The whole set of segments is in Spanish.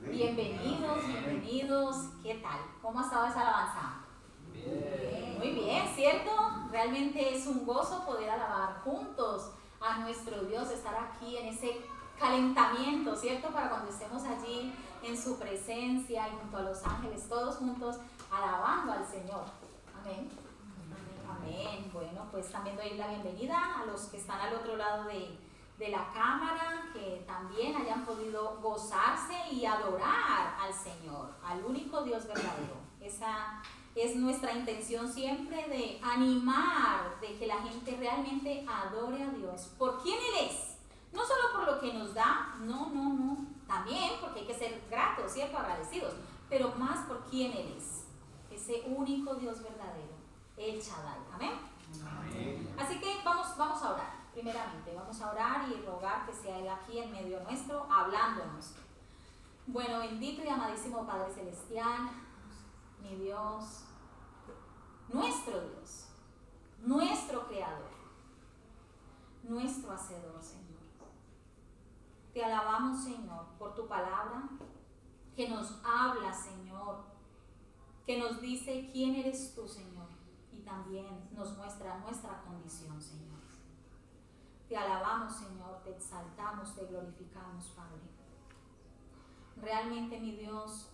Bienvenidos, bienvenidos. ¿Qué tal? ¿Cómo ha estado esa alabanza? Bien. Muy bien, ¿cierto? Realmente es un gozo poder alabar juntos a nuestro Dios, estar aquí en ese calentamiento, ¿cierto? Para cuando estemos allí en su presencia y junto a los ángeles, todos juntos alabando al Señor. Amén. Amén. Bueno, pues también doy la bienvenida a los que están al otro lado de la cámara, que también hayan podido gozarse y adorar al Señor, al único Dios verdadero. Esa es nuestra intención siempre, de animar, de que la gente realmente adore a Dios por quién Él es. No solo por lo que nos da, no, también porque hay que ser gratos, ¿cierto? Agradecidos, pero más por quién Él es, ese único Dios verdadero, el Shaddai. Amén. Amén. Así que vamos a orar. Primeramente, vamos a orar y rogar que sea Él aquí en medio nuestro, hablándonos. Bueno, bendito y amadísimo Padre Celestial, mi Dios, nuestro Creador, nuestro Hacedor, Señor. Te alabamos, Señor, por tu palabra, que nos habla, Señor, que nos dice quién eres tú, Señor, y también nos muestra nuestra condición, Señor. Te alabamos, Señor, te exaltamos, te glorificamos, Padre. Realmente, mi Dios,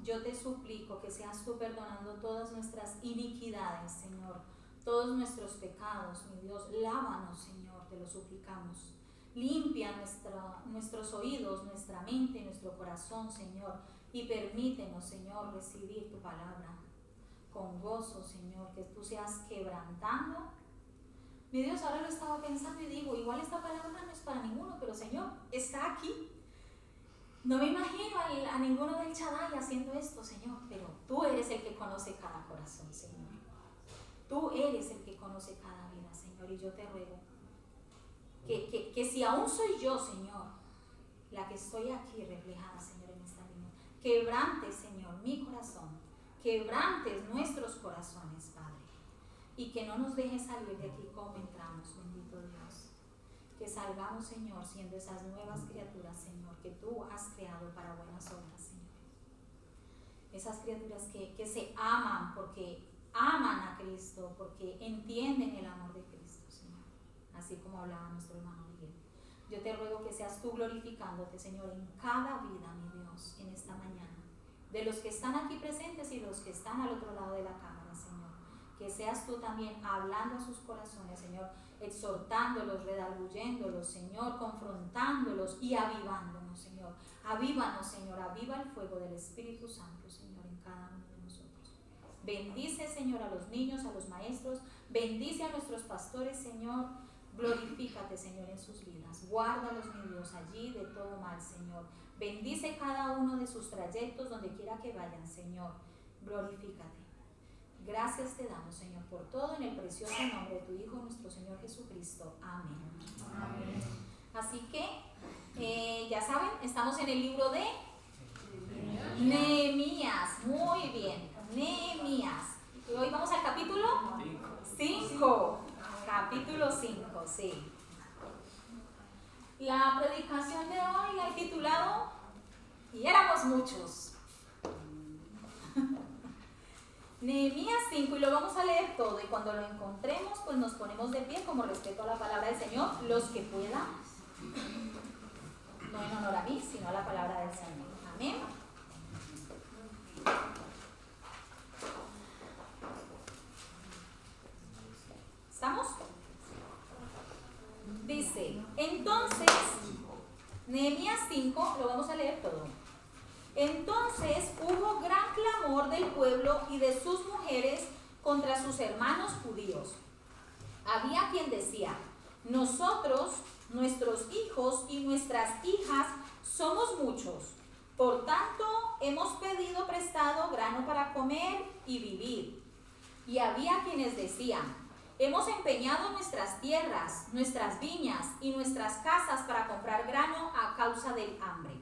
yo te suplico que seas tú perdonando todas nuestras iniquidades, Señor, todos nuestros pecados, mi Dios. Lávanos, Señor, te lo suplicamos. Limpia nuestros oídos, nuestra mente, nuestro corazón, Señor, y permítenos, Señor, recibir tu palabra con gozo, Señor, que tú seas quebrantando. Mi Dios, ahora lo estaba pensando y digo, igual esta palabra no es para ninguno, pero Señor, está aquí. No me imagino a ninguno del Shaddai haciendo esto, Señor, pero tú eres el que conoce cada corazón, Señor. Tú eres el que conoce cada vida, Señor, y yo te ruego que si aún soy yo, Señor, la que estoy aquí reflejada, Señor, en esta reunión, quebrantes, Señor, mi corazón, quebrantes nuestros corazones, Padre. Y que no nos dejes salir de aquí como entramos, bendito Dios. Que salgamos, Señor, siendo esas nuevas criaturas, Señor, que tú has creado para buenas obras, Señor. Esas criaturas que se aman porque aman a Cristo, porque entienden el amor de Cristo, Señor. Así como hablaba nuestro hermano Miguel. Yo te ruego que seas tú glorificándote, Señor, en cada vida, mi Dios, en esta mañana. De los que están aquí presentes y los que están al otro lado de la cámara, Señor. Que seas tú también hablando a sus corazones, Señor, exhortándolos, redarguyéndolos, Señor, confrontándolos y avivándonos, Señor. Avívanos, Señor, aviva el fuego del Espíritu Santo, Señor, en cada uno de nosotros. Bendice, Señor, a los niños, a los maestros, bendice a nuestros pastores, Señor. Glorifícate, Señor, en sus vidas. Guárdalos, mi Dios, allí de todo mal, Señor. Bendice cada uno de sus trayectos, donde quiera que vayan, Señor. Glorifícate. Gracias te damos, Señor, por todo, en el precioso nombre de tu Hijo, nuestro Señor Jesucristo. Amén. Amén. Así que, ya saben, estamos en el libro de Nehemías. Muy bien, Nehemías. Y hoy vamos al capítulo 5. Capítulo 5, sí. La predicación de hoy la he titulado "Y éramos muchos". Nehemías 5, y lo vamos a leer todo, y cuando lo encontremos, pues nos ponemos de pie como respeto a la palabra del Señor, los que puedan, no en honor a mí, sino a la palabra del Señor. Amén. ¿Estamos? Dice, entonces, Nehemías 5, lo vamos a leer todo. Entonces hubo gran clamor del pueblo y de sus mujeres contra sus hermanos judíos. Había quien decía, nosotros, nuestros hijos y nuestras hijas somos muchos, por tanto hemos pedido prestado grano para comer y vivir. Y había quienes decían, hemos empeñado nuestras tierras, nuestras viñas y nuestras casas para comprar grano a causa del hambre.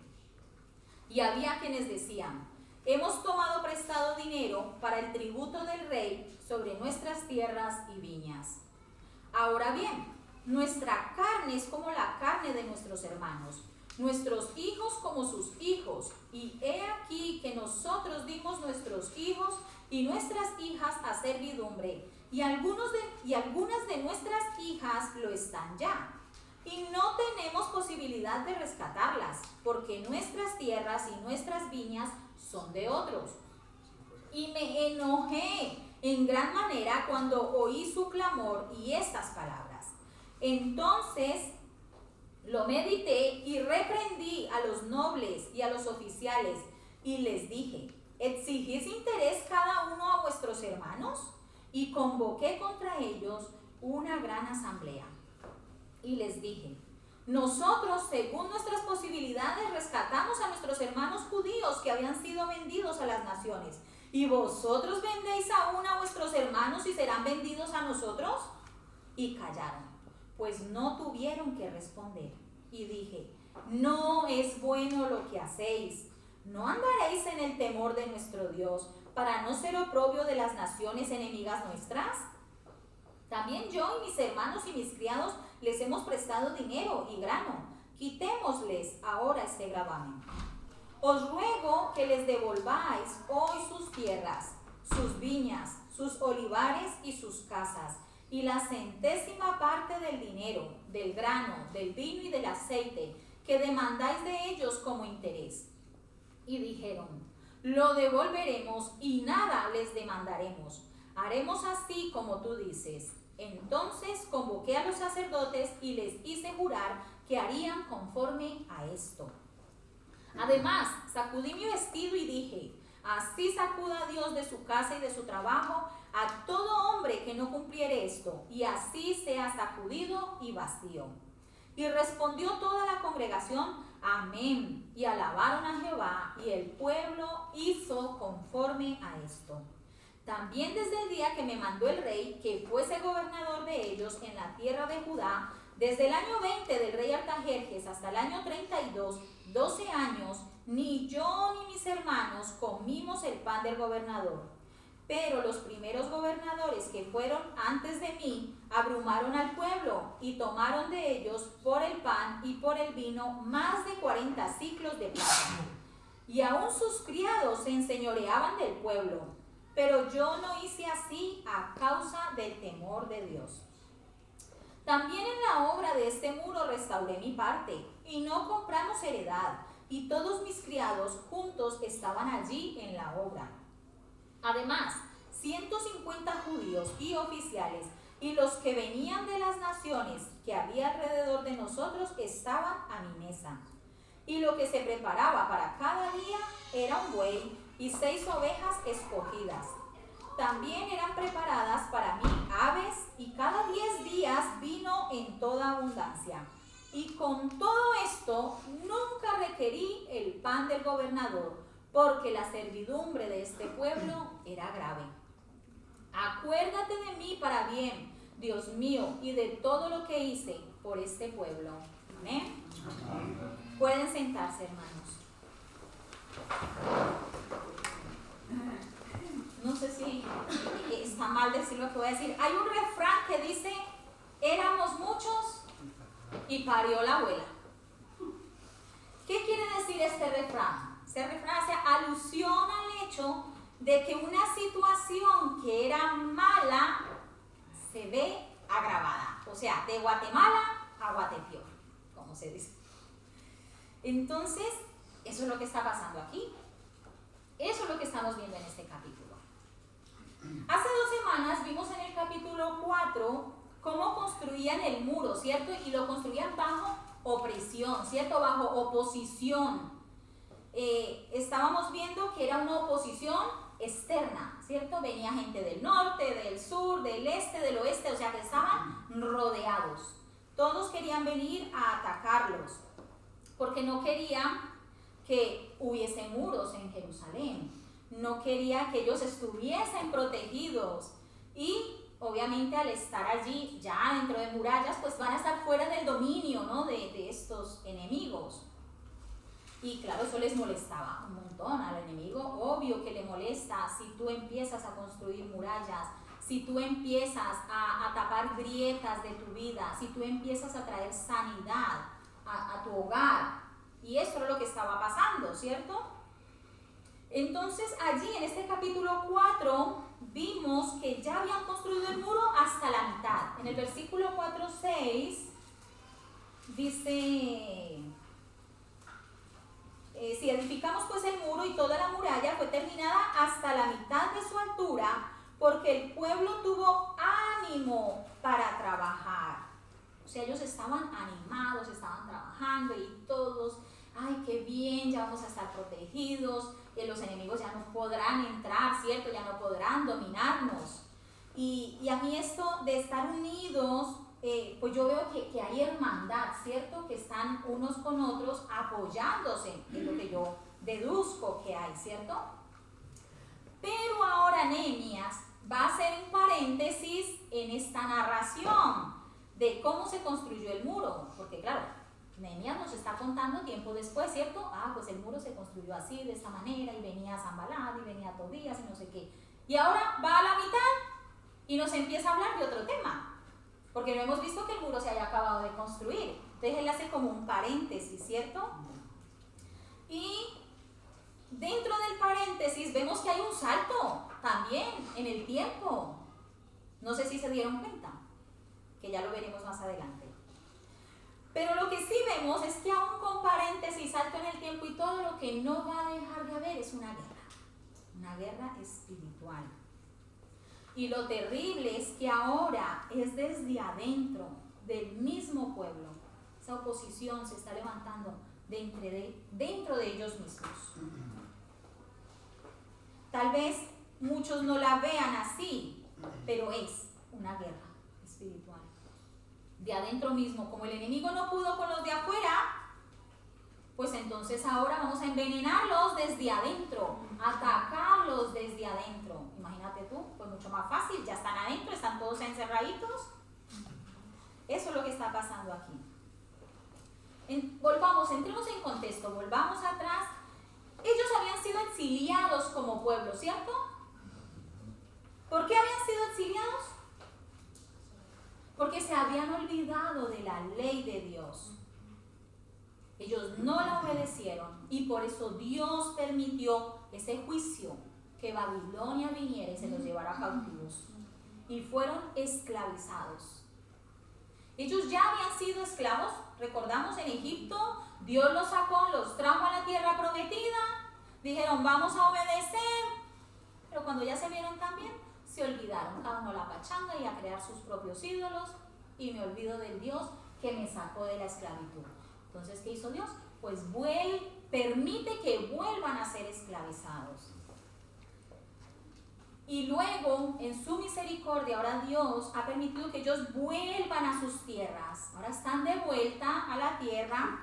Y había quienes decían, hemos tomado prestado dinero para el tributo del rey sobre nuestras tierras y viñas. Ahora bien, nuestra carne es como la carne de nuestros hermanos, nuestros hijos como sus hijos, y he aquí que nosotros dimos nuestros hijos y nuestras hijas a servidumbre, y algunas de nuestras hijas lo están ya. Y no tenemos posibilidad de rescatarlas, porque nuestras tierras y nuestras viñas son de otros. Y me enojé en gran manera cuando oí su clamor y estas palabras. Entonces lo medité y reprendí a los nobles y a los oficiales y les dije: ¿exigís interés cada uno a vuestros hermanos? Y convoqué contra ellos una gran asamblea. Y les dije: nosotros, según nuestras posibilidades, rescatamos a nuestros hermanos judíos que habían sido vendidos a las naciones. ¿Y vosotros vendéis aún a vuestros hermanos y serán vendidos a nosotros? Y callaron, pues no tuvieron que responder. Y dije: no es bueno lo que hacéis. ¿No andaréis en el temor de nuestro Dios para no ser oprobio de las naciones enemigas nuestras? También yo y mis hermanos y mis criados les hemos prestado dinero y grano. Quitémosles ahora este gravamen. Os ruego que les devolváis hoy sus tierras, sus viñas, sus olivares y sus casas, y la centésima parte del dinero, del grano, del vino y del aceite, que demandáis de ellos como interés. Y dijeron: lo devolveremos y nada les demandaremos. Haremos así como tú dices. Entonces convoqué a los sacerdotes y les hice jurar que harían conforme a esto. Además, sacudí mi vestido y dije: así sacuda Dios de su casa y de su trabajo a todo hombre que no cumpliere esto, y así sea sacudido y vacío. Y respondió toda la congregación: amén, y alabaron a Jehová, y el pueblo hizo conforme a esto. También desde el día que me mandó el rey que fuese gobernador de ellos en la tierra de Judá, desde el año 20 del rey Artajerjes hasta el año 32, 12 años, ni yo ni mis hermanos comimos el pan del gobernador. Pero los primeros gobernadores que fueron antes de mí abrumaron al pueblo y tomaron de ellos por el pan y por el vino más de 40 siclos de plata. Y aún sus criados se enseñoreaban del pueblo. Pero yo no hice así a causa del temor de Dios. También en la obra de este muro restauré mi parte, y no compramos heredad, y todos mis criados juntos estaban allí en la obra. Además, 150 judíos y oficiales, y los que venían de las naciones que había alrededor de nosotros estaban a mi mesa. Y lo que se preparaba para cada día era un buey y 6 ovejas escogidas. También eran preparadas para mí aves, y cada 10 días vino en toda abundancia. Y con todo esto nunca requerí el pan del gobernador, porque la servidumbre de este pueblo era grave. Acuérdate de mí para bien, Dios mío, y de todo lo que hice por este pueblo. Amén. Pueden sentarse, hermanos. No sé si está mal decir lo que voy a decir. Hay un refrán que dice: éramos muchos y parió la abuela. ¿Qué quiere decir este refrán? Este refrán hace alusión al hecho de que una situación que era mala se ve agravada. O sea, de Guatemala a Guatepeor, como se dice. Entonces, eso es lo que está pasando aquí. Eso es lo que estamos viendo en este capítulo. Hace 2 semanas vimos en el capítulo 4 cómo construían el muro, ¿cierto? Y lo construían bajo opresión, ¿cierto? Bajo oposición. Estábamos viendo que era una oposición externa, ¿cierto? Venía gente del norte, del sur, del este, del oeste, o sea que estaban rodeados. Todos querían venir a atacarlos, porque no querían que hubiese muros en Jerusalén. No quería que ellos estuviesen protegidos, y obviamente al estar allí ya dentro de murallas, pues van a estar fuera del dominio, ¿no? de estos enemigos. Y claro, eso les molestaba un montón al enemigo. Obvio que le molesta si tú empiezas a construir murallas, si tú empiezas a tapar grietas de tu vida, si tú empiezas a traer sanidad a tu hogar. Y eso era lo que estaba pasando, ¿cierto? Entonces allí en este capítulo 4 vimos que ya habían construido el muro hasta la mitad. En el versículo 4:6 dice, si edificamos pues el muro y toda la muralla fue terminada hasta la mitad de su altura, porque el pueblo tuvo ánimo para trabajar. O sea, ellos estaban animados, estaban trabajando y todos, ay, qué bien, ya vamos a estar protegidos, los enemigos ya no podrán entrar, ¿cierto? Ya no podrán dominarnos. Y a mí esto de estar unidos, pues yo veo que hay hermandad, ¿cierto? Que están unos con otros apoyándose, es lo que yo deduzco que hay, ¿cierto? Pero ahora Nehemías va a hacer un paréntesis en esta narración de cómo se construyó el muro, porque claro, Nehemías nos está contando tiempo después, ¿cierto? Pues el muro se construyó así, de esta manera, y venía Sanballat, y venía Tobías, y no sé qué. Y ahora va a la mitad y nos empieza a hablar de otro tema, porque no hemos visto que el muro se haya acabado de construir. Entonces él hace como un paréntesis, ¿cierto? Y dentro del paréntesis vemos que hay un salto también en el tiempo. No sé si se dieron cuenta, que ya lo veremos más adelante. Pero lo que sí vemos es que aún con paréntesis, salto en el tiempo y todo, lo que no va a dejar de haber es una guerra espiritual. Y lo terrible es que ahora es desde adentro del mismo pueblo. Esa oposición se está levantando dentro de ellos mismos. Tal vez muchos no la vean así, pero es una guerra espiritual. De adentro mismo, como el enemigo no pudo con los de afuera, pues entonces ahora vamos a envenenarlos desde adentro, atacarlos desde adentro. Imagínate tú, pues mucho más fácil, ya están adentro, están todos encerraditos. Eso es lo que está pasando aquí. Entremos en contexto, volvamos atrás. Ellos habían sido exiliados como pueblo, ¿cierto? ¿Por qué habían sido exiliados? Porque se habían olvidado de la ley de Dios. Ellos no la obedecieron y por eso Dios permitió ese juicio, que Babilonia viniera y se los llevara cautivos. Y fueron esclavizados. Ellos ya habían sido esclavos, recordamos, en Egipto. Dios los sacó, los trajo a la tierra prometida. Dijeron, vamos a obedecer. Pero cuando ya se vieron también, se olvidaron, cada uno la pachanga y a crear sus propios ídolos, y me olvido del Dios que me sacó de la esclavitud. Entonces, ¿qué hizo Dios? Pues permite que vuelvan a ser esclavizados. Y luego, en su misericordia, ahora Dios ha permitido que ellos vuelvan a sus tierras. Ahora están de vuelta a la tierra.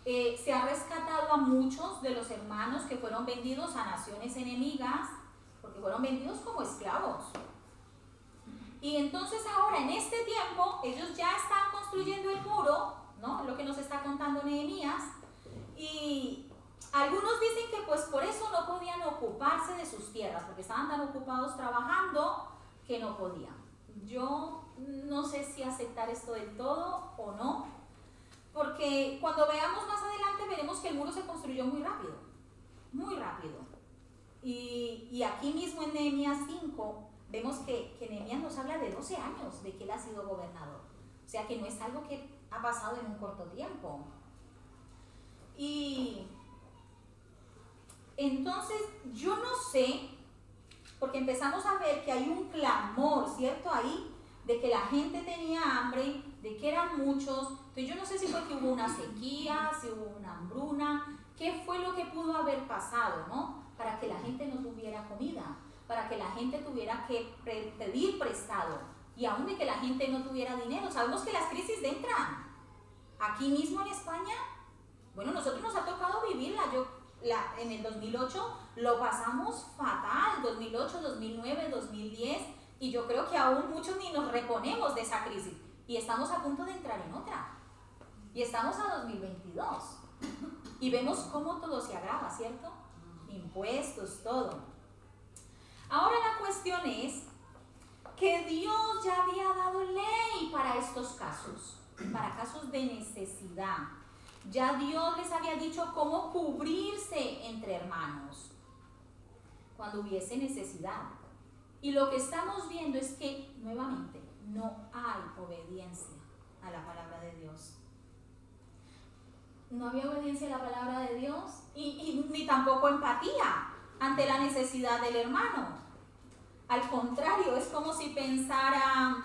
Se ha rescatado a muchos de los hermanos que fueron vendidos a naciones enemigas, porque fueron vendidos como esclavos. Y entonces ahora, en este tiempo, ellos ya están construyendo el muro, ¿no? Lo que nos está contando Nehemías. Y algunos dicen que pues por eso no podían ocuparse de sus tierras, porque estaban tan ocupados trabajando que no podían. Yo no sé si aceptar esto del todo o no, porque cuando veamos más adelante veremos que el muro se construyó muy rápido, muy rápido. Y aquí mismo en Nehemías 5 vemos que Nehemías nos habla de 12 años de que él ha sido gobernador. O sea que no es algo que ha pasado en un corto tiempo. Y entonces yo no sé, porque empezamos a ver que hay un clamor, ¿cierto? Ahí, de que la gente tenía hambre, de que eran muchos. Entonces yo no sé si fue que hubo una sequía, si hubo una hambruna, qué fue lo que pudo haber pasado, ¿no? Para que la gente no tuviera comida, para que la gente tuviera que pedir prestado, y aún de que la gente no tuviera dinero. Sabemos que las crisis entran. Aquí mismo en España, bueno, nosotros nos ha tocado vivirla. En el 2008 lo pasamos fatal, 2008, 2009, 2010, y yo creo que aún muchos ni nos reponemos de esa crisis. Y estamos a punto de entrar en otra. Y estamos a 2022. Y vemos cómo todo se agrava, ¿cierto? Impuestos, todo. Ahora la cuestión es que Dios ya había dado ley para estos casos, para casos de necesidad. Ya Dios les había dicho cómo cubrirse entre hermanos cuando hubiese necesidad. Y lo que estamos viendo es que, nuevamente, no hay obediencia a la palabra de Dios. No había obediencia a la palabra de Dios y ni tampoco empatía ante la necesidad del hermano. Al contrario, es como si pensara,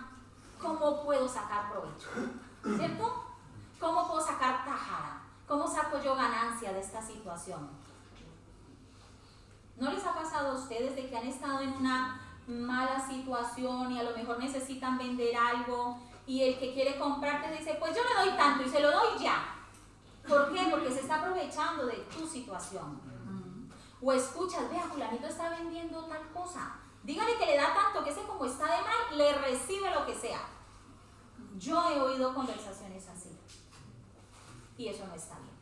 ¿cómo puedo sacar provecho? ¿Cierto? ¿Cómo puedo sacar tajada? ¿Cómo saco yo ganancia de esta situación? ¿No les ha pasado a ustedes de que han estado en una mala situación y a lo mejor necesitan vender algo y el que quiere comprarte dice, pues yo le doy tanto y se lo doy ya? ¿Por qué? Porque se está aprovechando de tu situación. O escuchas, vea, fulanito está vendiendo tal cosa, dígale que le da tanto que ese como está de mal, le recibe lo que sea. Yo he oído conversaciones así y eso no está bien.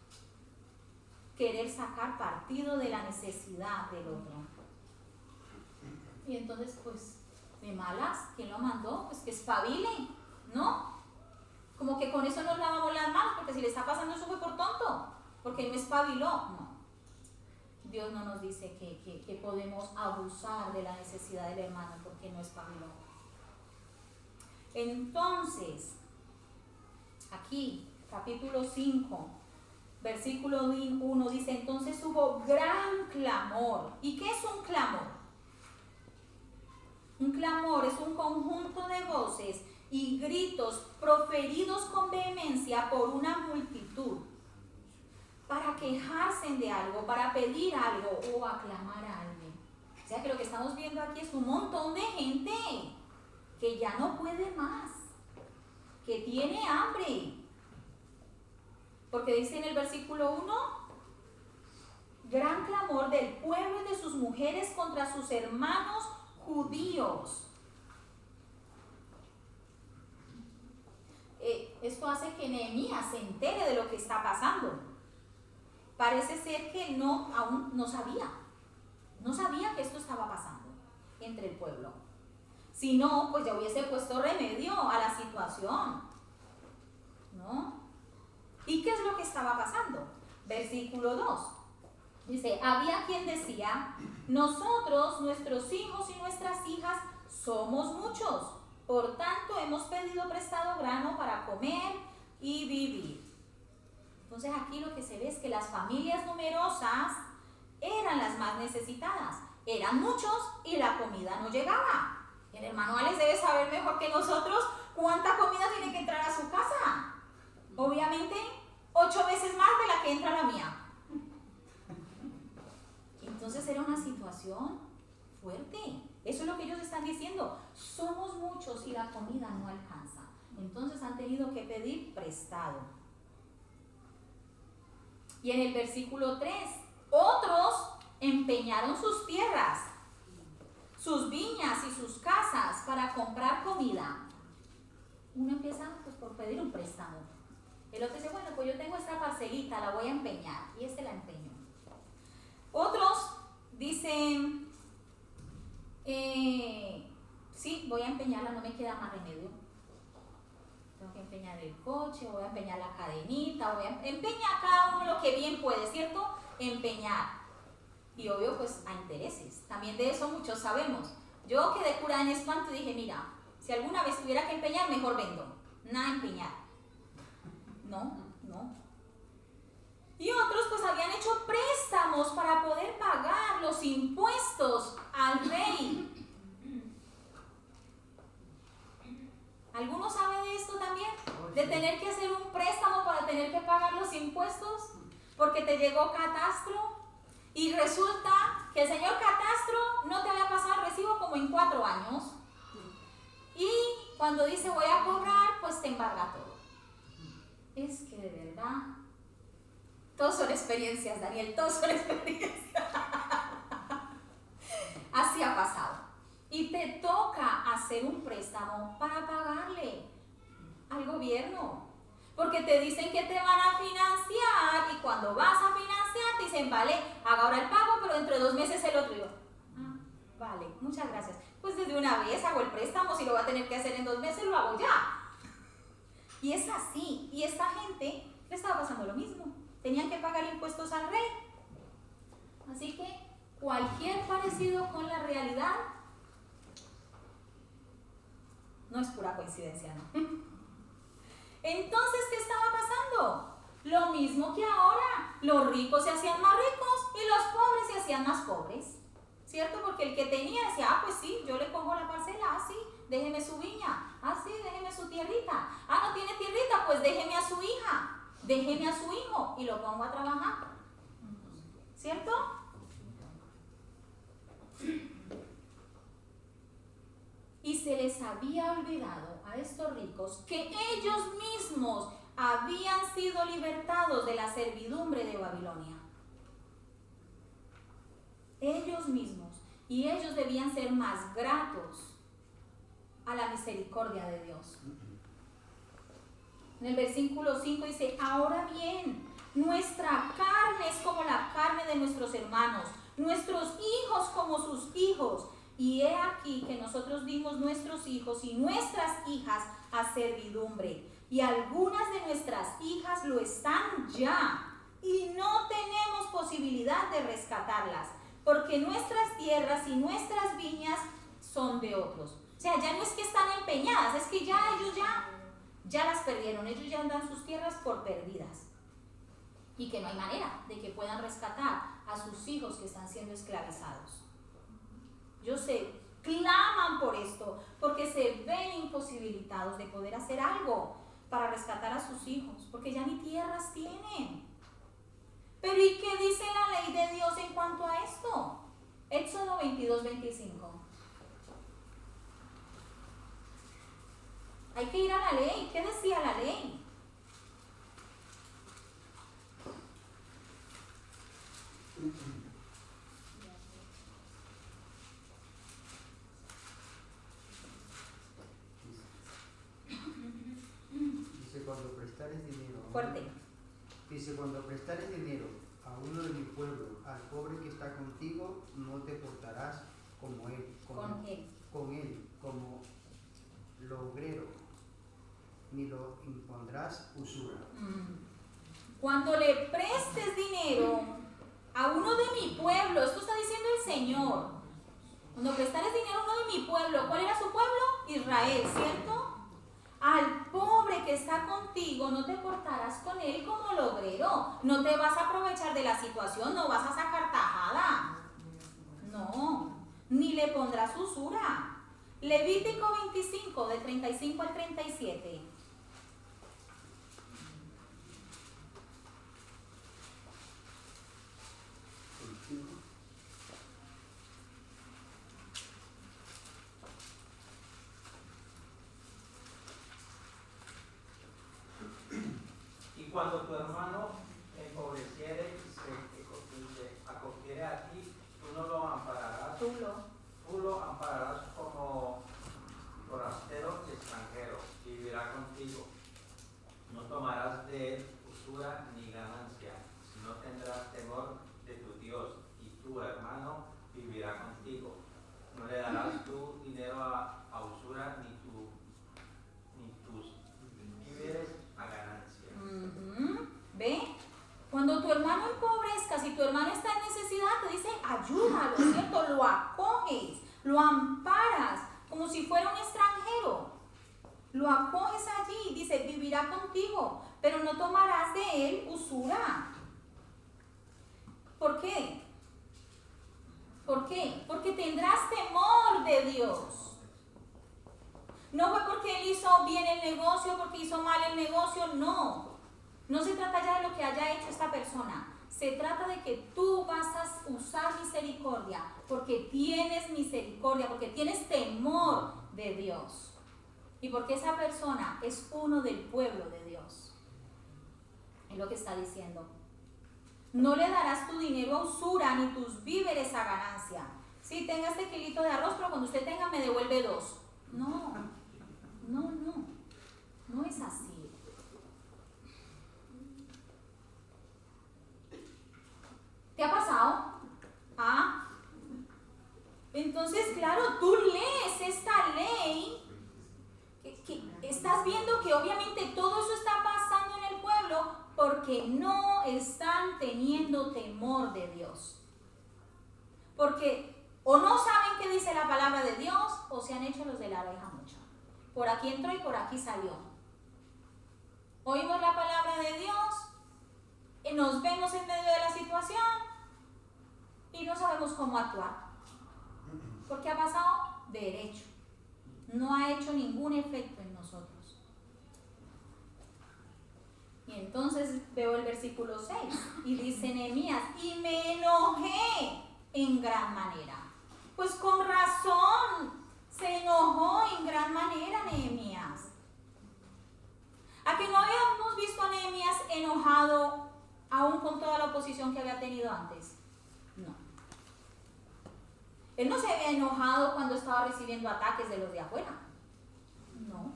Querer sacar partido de la necesidad del otro. Y entonces, pues, de malas, ¿quién lo mandó? Pues que espabile, ¿no? Como que con eso nos lavamos las manos, porque si le está pasando eso fue por tonto, porque no espabiló. No. Dios no nos dice que podemos abusar de la necesidad del hermano porque no espabiló. Entonces, aquí, capítulo 5, versículo 1 dice, entonces hubo gran clamor. ¿Y qué es un clamor? Un clamor es un conjunto de voces y gritos proferidos con vehemencia por una multitud para quejarse de algo, para pedir algo o aclamar a alguien. O sea que lo que estamos viendo aquí es un montón de gente que ya no puede más, que tiene hambre. Porque dice en el versículo 1, gran clamor del pueblo y de sus mujeres contra sus hermanos judíos. Esto hace que Nehemías se entere de lo que está pasando. Parece ser que aún no sabía que esto estaba pasando entre el pueblo. Si no, pues ya hubiese puesto remedio a la situación, ¿no? ¿Y qué es lo que estaba pasando? Versículo 2. Dice, había quien decía, nosotros, nuestros hijos y nuestras hijas, somos muchos. Por tanto, hemos pedido prestado grano para comer y vivir. Entonces aquí lo que se ve es que las familias numerosas eran las más necesitadas. Eran muchos y la comida no llegaba. El hermano Alex debe saber mejor que nosotros cuánta comida tiene que entrar a su casa. Obviamente, 8 veces más de la que entra la mía. Entonces era una situación fuerte. Eso es lo que ellos están diciendo. Somos muchos y la comida no alcanza. Entonces han tenido que pedir prestado. Y en el versículo 3, otros empeñaron sus tierras, sus viñas y sus casas para comprar comida. Uno empieza pues, por pedir un préstamo. El otro dice, bueno, pues yo tengo esta parcelita, la voy a empeñar. Y este la empeñó. Otros dicen, sí, voy a empeñarla, no me queda más remedio. Tengo que empeñar el coche, voy a empeñar la cadenita, voy a empeñar cada uno lo que bien puede, ¿cierto? Empeñar. Y obvio, pues a intereses. También de eso muchos sabemos. Yo quedé curada en espanto y dije, mira, si alguna vez tuviera que empeñar, mejor vendo. Nada empeñar. No. Y otros pues habían hecho préstamos para poder pagar los impuestos al rey. ¿Alguno sabe de esto también? De tener que hacer un préstamo para tener que pagar los impuestos porque te llegó catastro y resulta que el señor catastro no te había pasado el recibo como en 4 años y cuando dice voy a cobrar, pues te embarga todo. Es que de verdad, todos son experiencias, Daniel, todos son experiencias. Así ha pasado. Y te toca hacer un préstamo para pagarle al gobierno. Porque te dicen que te van a financiar y cuando vas a financiar te dicen, vale, haga ahora el pago, pero dentro de 2 meses el otro. Y yo, vale, muchas gracias. Pues desde una vez hago el préstamo, si lo voy a tener que hacer en 2 meses, lo hago ya. Y es así. Y esta gente le estaba pasando lo mismo. tenían que pagar impuestos al rey. Así que cualquier parecido con la realidad no es pura coincidencia, ¿no? Entonces, ¿qué estaba pasando? Lo mismo que ahora, los ricos se hacían más ricos y los pobres se hacían más pobres, ¿cierto? Porque el que tenía decía, pues sí, yo le cojo la parcela, sí, déjeme su viña, sí, déjeme su tierrita, no tiene tierrita, pues déjeme a su hija, déjeme a su hijo y lo pongo a trabajar, ¿cierto? Y se les había olvidado a estos ricos que ellos mismos habían sido libertados de la servidumbre de Babilonia. Ellos mismos. Y ellos debían ser más gratos a la misericordia de Dios. En el versículo 5 dice, ahora bien, nuestra carne es como la carne de nuestros hermanos, nuestros hijos como sus hijos. Y he aquí que nosotros dimos nuestros hijos y nuestras hijas a servidumbre. Y algunas de nuestras hijas lo están ya. Y no tenemos posibilidad de rescatarlas. Porque nuestras tierras y nuestras viñas son de otros. O sea, ya no es que están empeñadas, es que ya ellos ya las perdieron. Ellos ya dan sus tierras por perdidas. Y que no hay manera de que puedan rescatar a sus hijos que están siendo esclavizados. Ellos se claman por esto, porque se ven imposibilitados de poder hacer algo para rescatar a sus hijos, porque ya ni tierras tienen. Pero ¿y qué dice la ley de Dios en cuanto a esto? Éxodo 22:25. Hay que ir a la ley. ¿Qué decía la ley? Cuando prestares dinero Fuerte. Dice, cuando prestares dinero a uno de mi pueblo, al pobre que está contigo, no te portarás como él, con él, como logrero, ni lo impondrás usura. Cuando le prestes dinero a uno de mi pueblo, esto está diciendo el Señor, cuando prestares dinero a uno de mi pueblo, ¿cuál era su pueblo? Israel, ¿cierto? Al pobre que está contigo no te portarás con él como logrero. No te vas a aprovechar de la situación, no vas a sacar tajada. No, ni le pondrás usura. Levítico 25, de 35 al 37. Cuando tu hermano empobreciere y se acogiere a ti, tú no lo ampararás. Tú lo ampararás como forastero y extranjero, vivirá contigo. No tomarás de él usura ni ganancia, sino tendrás temor de tu Dios, y tu hermano vivirá contigo. No le darás tu dinero a usura ni tus víveres a ganancia. ¿Ve? Cuando tu hermano empobrezca, si tu hermano está en necesidad, te dice ayúdalo, ¿cierto? Lo acoges, lo amparas como si fuera un extranjero. Lo acoges allí, dice, vivirá contigo, pero no tomarás de él usura. ¿Por qué? ¿Por qué? Porque tendrás temor de Dios. No fue porque él hizo bien el negocio, porque hizo mal el negocio, no. No se trata ya de lo que haya hecho esta persona. Se trata de que tú vas a usar misericordia, porque tienes misericordia, porque tienes temor de Dios. Y porque esa persona es uno del pueblo de Dios. Es lo que está diciendo. No le darás tu dinero a usura, ni tus víveres a ganancia. Sí, tenga este kilito de arroz, pero cuando usted tenga me devuelve 2. No es así. ¿Te ha pasado? Entonces, claro, tú lees esta ley, que estás viendo que obviamente todo eso está pasando en el pueblo porque no están teniendo temor de Dios. Porque o no saben qué dice la palabra de Dios, o se han hecho los de la oreja mucha. Por aquí entró y por aquí salió. Oímos la palabra de Dios, y nos vemos en medio de la situación y no sabemos cómo actuar. Porque ha pasado derecho. No ha hecho ningún efecto en nosotros. Y entonces veo el versículo 6 y dice Nehemías, y me enojé en gran manera. Pues con razón se enojó en gran manera Nehemías. ¿A que no habíamos visto a Nehemías enojado aún con toda la oposición que había tenido antes? No. Él no se había enojado cuando estaba recibiendo ataques de los de afuera. No.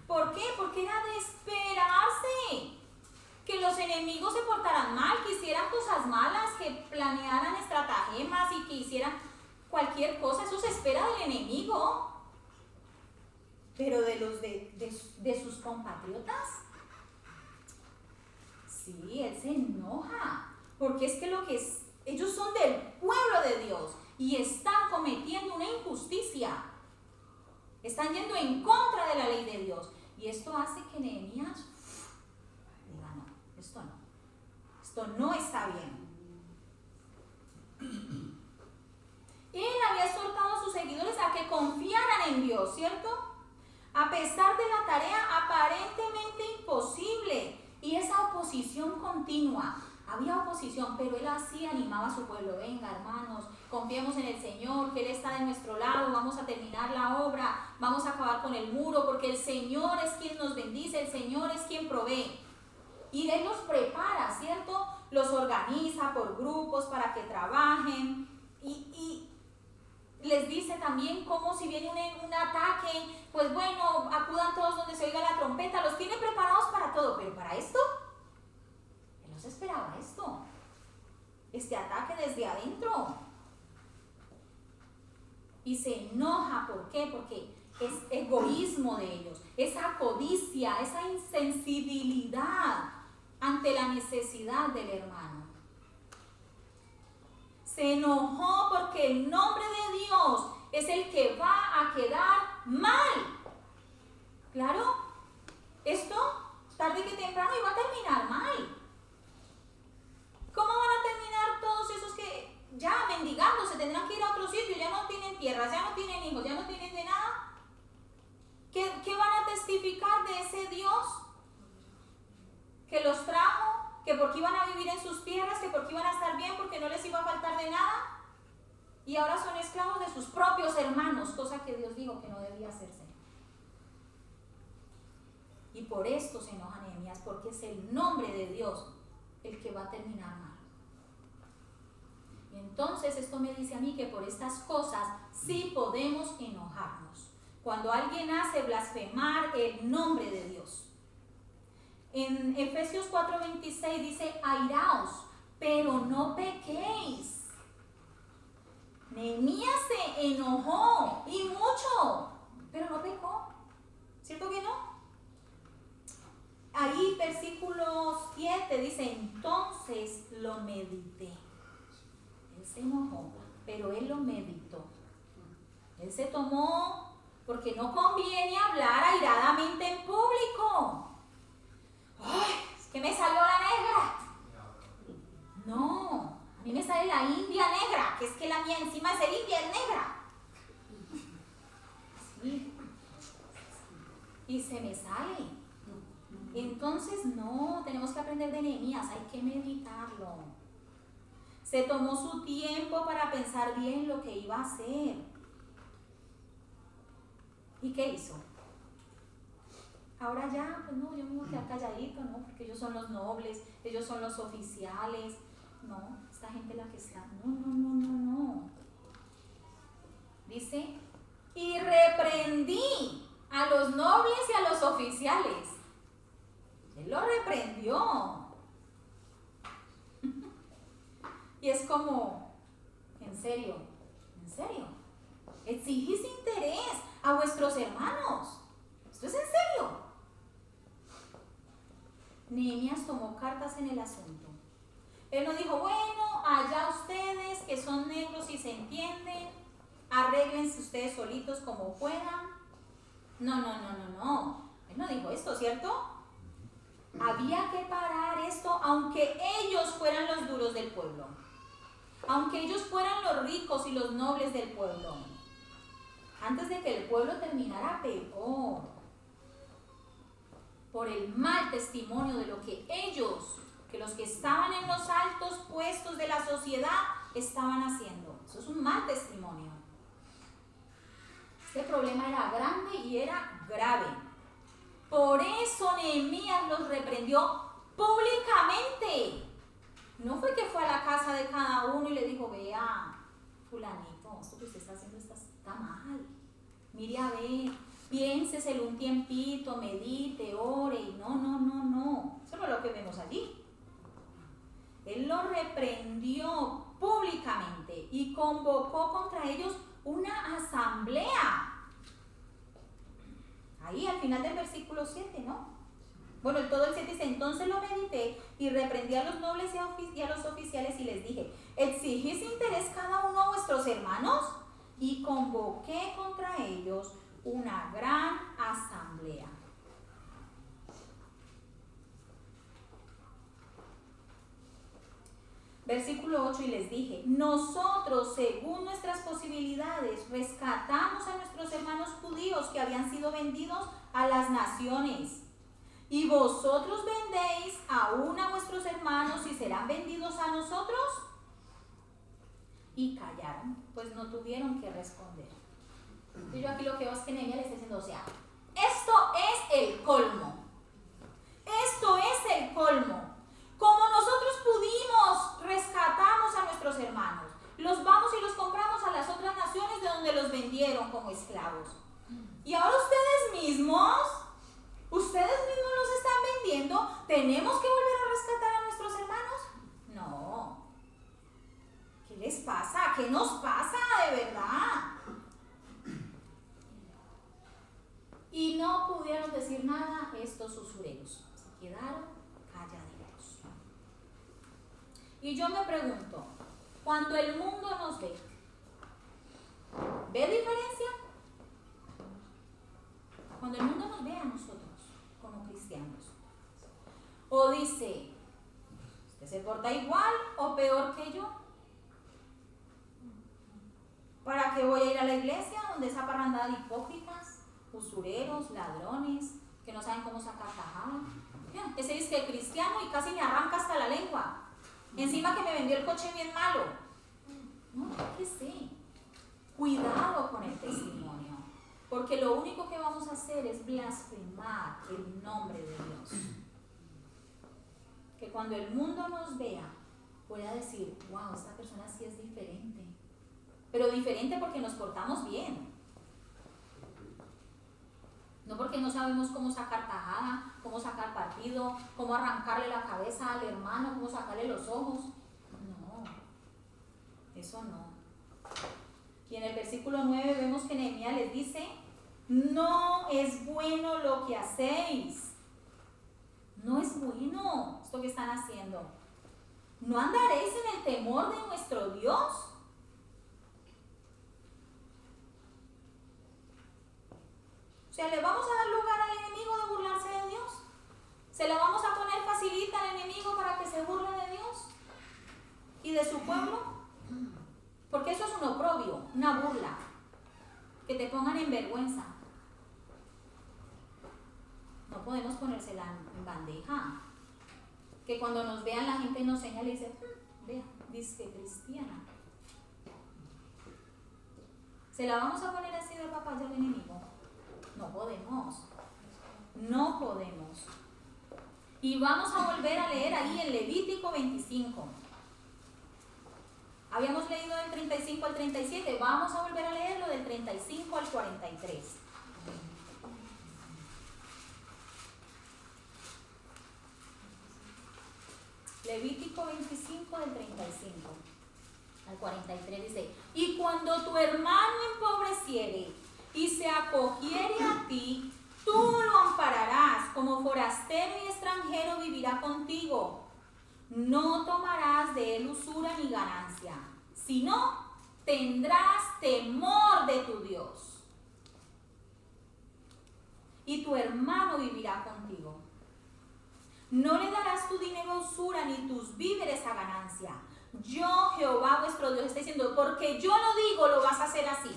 ¿Por qué? Porque era de esperarse que los enemigos se portaran mal, que hicieran cosas malas, que planearan estratagemas y que hicieran cualquier cosa. Eso se espera del enemigo. Pero de los de sus compatriotas, sí, él se enoja. Porque es que ellos son del pueblo de Dios y están cometiendo una injusticia. Están yendo en contra de la ley de Dios. Y esto hace que Nehemías diga, no, esto no. Esto no está bien. Él había exhortado a sus seguidores a que confiaran en Dios, ¿cierto? A pesar de la tarea aparentemente imposible y esa oposición continua. Había oposición, pero él así animaba a su pueblo. Venga, hermanos, confiemos en el Señor, que Él está de nuestro lado, vamos a terminar la obra, vamos a acabar con el muro, porque el Señor es quien nos bendice, el Señor es quien provee. Y Él los prepara, ¿cierto? Los organiza por grupos para que trabajen y les dice también cómo si viene un ataque, pues bueno, acudan todos donde se oiga la trompeta, los tiene preparados para todo, pero para esto, Él no se esperaba esto, este ataque desde adentro. Y se enoja, ¿por qué? Porque es egoísmo de ellos, esa codicia, esa insensibilidad ante la necesidad del hermano. Se enojó porque el nombre de Dios es el que va a quedar mal. Claro, esto tarde que temprano iba a terminar mal. ¿Cómo van a terminar todos esos que ya mendigando se tendrán que ir a otro sitio, ya no tienen tierras, ya no tienen hijos, ya no tienen de nada? ¿Qué van a testificar de ese Dios que los trajo? Que porque iban a vivir en sus tierras, que porque iban a estar bien, porque no les iba a faltar de nada. Y ahora son esclavos de sus propios hermanos, cosa que Dios dijo que no debía hacerse. Y por esto se enoja Nehemías, porque es el nombre de Dios el que va a terminar mal. Y entonces esto me dice a mí que por estas cosas sí podemos enojarnos. Cuando alguien hace blasfemar el nombre de Dios. En Efesios 4:26 dice, airaos, pero no pequéis. Nehemías se enojó y mucho, pero no pecó. ¿Cierto que no? Ahí versículo 7 dice, entonces lo medité. Él se enojó, pero él lo meditó. Él se tomó, porque no conviene hablar airadamente en público. ¡Ay! Es que me salió la negra. No, a mí me sale la india negra, que es que la mía encima de ser india es negra. Sí. Y se me sale. Entonces no, tenemos que aprender de Nehemías, hay que meditarlo. Se tomó su tiempo para pensar bien lo que iba a hacer. ¿Y qué hizo? Ahora ya, pues no, yo me voy a quedar calladito, ¿no? Porque ellos son los nobles, ellos son los oficiales. No, esta gente la que está. No. Dice, y reprendí a los nobles y a los oficiales. Él lo reprendió. Y es como, en serio, exigís interés a vuestros hermanos. ¿Esto es en serio? Nehemías tomó cartas en el asunto. Él no dijo, bueno, allá ustedes que son negros y se entienden, arréglense ustedes solitos como puedan. No. Él no dijo esto, ¿cierto? Había que parar esto aunque ellos fueran los duros del pueblo. Aunque ellos fueran los ricos y los nobles del pueblo. Antes de que el pueblo terminara peor. Por el mal testimonio de lo que ellos, que los que estaban en los altos puestos de la sociedad, estaban haciendo. Eso es un mal testimonio. Este problema era grande y era grave. Por eso Nehemías los reprendió públicamente. No fue que fue a la casa de cada uno y le dijo, vea, fulanito, esto que usted está haciendo está mal. Mire a ver, piénseselo un tiempito, medite, ore. Y no. Eso no es lo que vemos allí. Él los reprendió públicamente y convocó contra ellos una asamblea. Ahí al final del versículo 7, ¿no? Bueno, todo el 7 dice, entonces lo medité y reprendí a los nobles y a los oficiales y les dije, ¿exigís interés cada uno a vuestros hermanos? Y convoqué contra ellos una gran asamblea. Versículo 8, y les dije, nosotros según nuestras posibilidades rescatamos a nuestros hermanos judíos que habían sido vendidos a las naciones. Y vosotros vendéis aún a vuestros hermanos y serán vendidos a nosotros. Y callaron, pues no tuvieron que responder. Y yo aquí lo que veo es que Nehemías le está diciendo, o sea, esto es el colmo. Esto es el colmo. Como nosotros pudimos, rescatamos a nuestros hermanos. Los vamos y los compramos a las otras naciones de donde los vendieron como esclavos. Y ahora ustedes mismos los están vendiendo. ¿Tenemos que volver a rescatar a nuestros hermanos? No. ¿Qué les pasa? ¿Qué nos pasa de verdad? Y no pudieron decir nada estos usureros. Se quedaron calladitos. Y yo me pregunto, cuando el mundo nos ve, ¿ve diferencia? Cuando el mundo nos ve a nosotros como cristianos, o dice, ¿usted se porta igual o peor que yo? ¿Para qué voy a ir a la iglesia donde esa parrandada de hipócritas, usureros, ladrones, que no saben cómo sacar tajada? Ese dice que es cristiano y casi me arranca hasta la lengua. Encima que me vendió el coche bien malo. No, ¿qué sé? Cuidado con el testimonio, porque lo único que vamos a hacer es blasfemar el nombre de Dios. Que cuando el mundo nos vea, pueda decir, wow, esta persona sí es diferente. Pero diferente porque nos portamos bien. No porque no sabemos cómo sacar tajada, cómo sacar partido, cómo arrancarle la cabeza al hermano, cómo sacarle los ojos. No, eso no. Y en el versículo 9 vemos que Nehemías les dice, no es bueno lo que hacéis. No es bueno esto que están haciendo. ¿No andaréis en el temor de nuestro Dios? O sea, ¿le vamos a dar lugar al enemigo de burlarse de Dios? ¿Se la vamos a poner facilita al enemigo para que se burle de Dios y de su pueblo? Porque eso es un oprobio, una burla. Que te pongan en vergüenza. No podemos ponérsela en bandeja. Que cuando nos vean la gente nos señala y dice, vea, dice cristiana. ¿Se la vamos a poner así de papá del enemigo? No podemos. No podemos. Y vamos a volver a leer ahí en Levítico 25. Habíamos leído del 35 al 37. Vamos a volver a leerlo del 35 al 43. Levítico 25 del 35 al 43 dice, y cuando tu hermano empobreciere y se acogiere a ti, tú lo ampararás como forastero y extranjero vivirá contigo. No tomarás de él usura ni ganancia, sino tendrás temor de tu Dios. Y tu hermano vivirá contigo. No le darás tu dinero a usura ni tus víveres a ganancia. Yo, Jehová vuestro Dios, está diciendo, porque yo lo digo, lo vas a hacer así.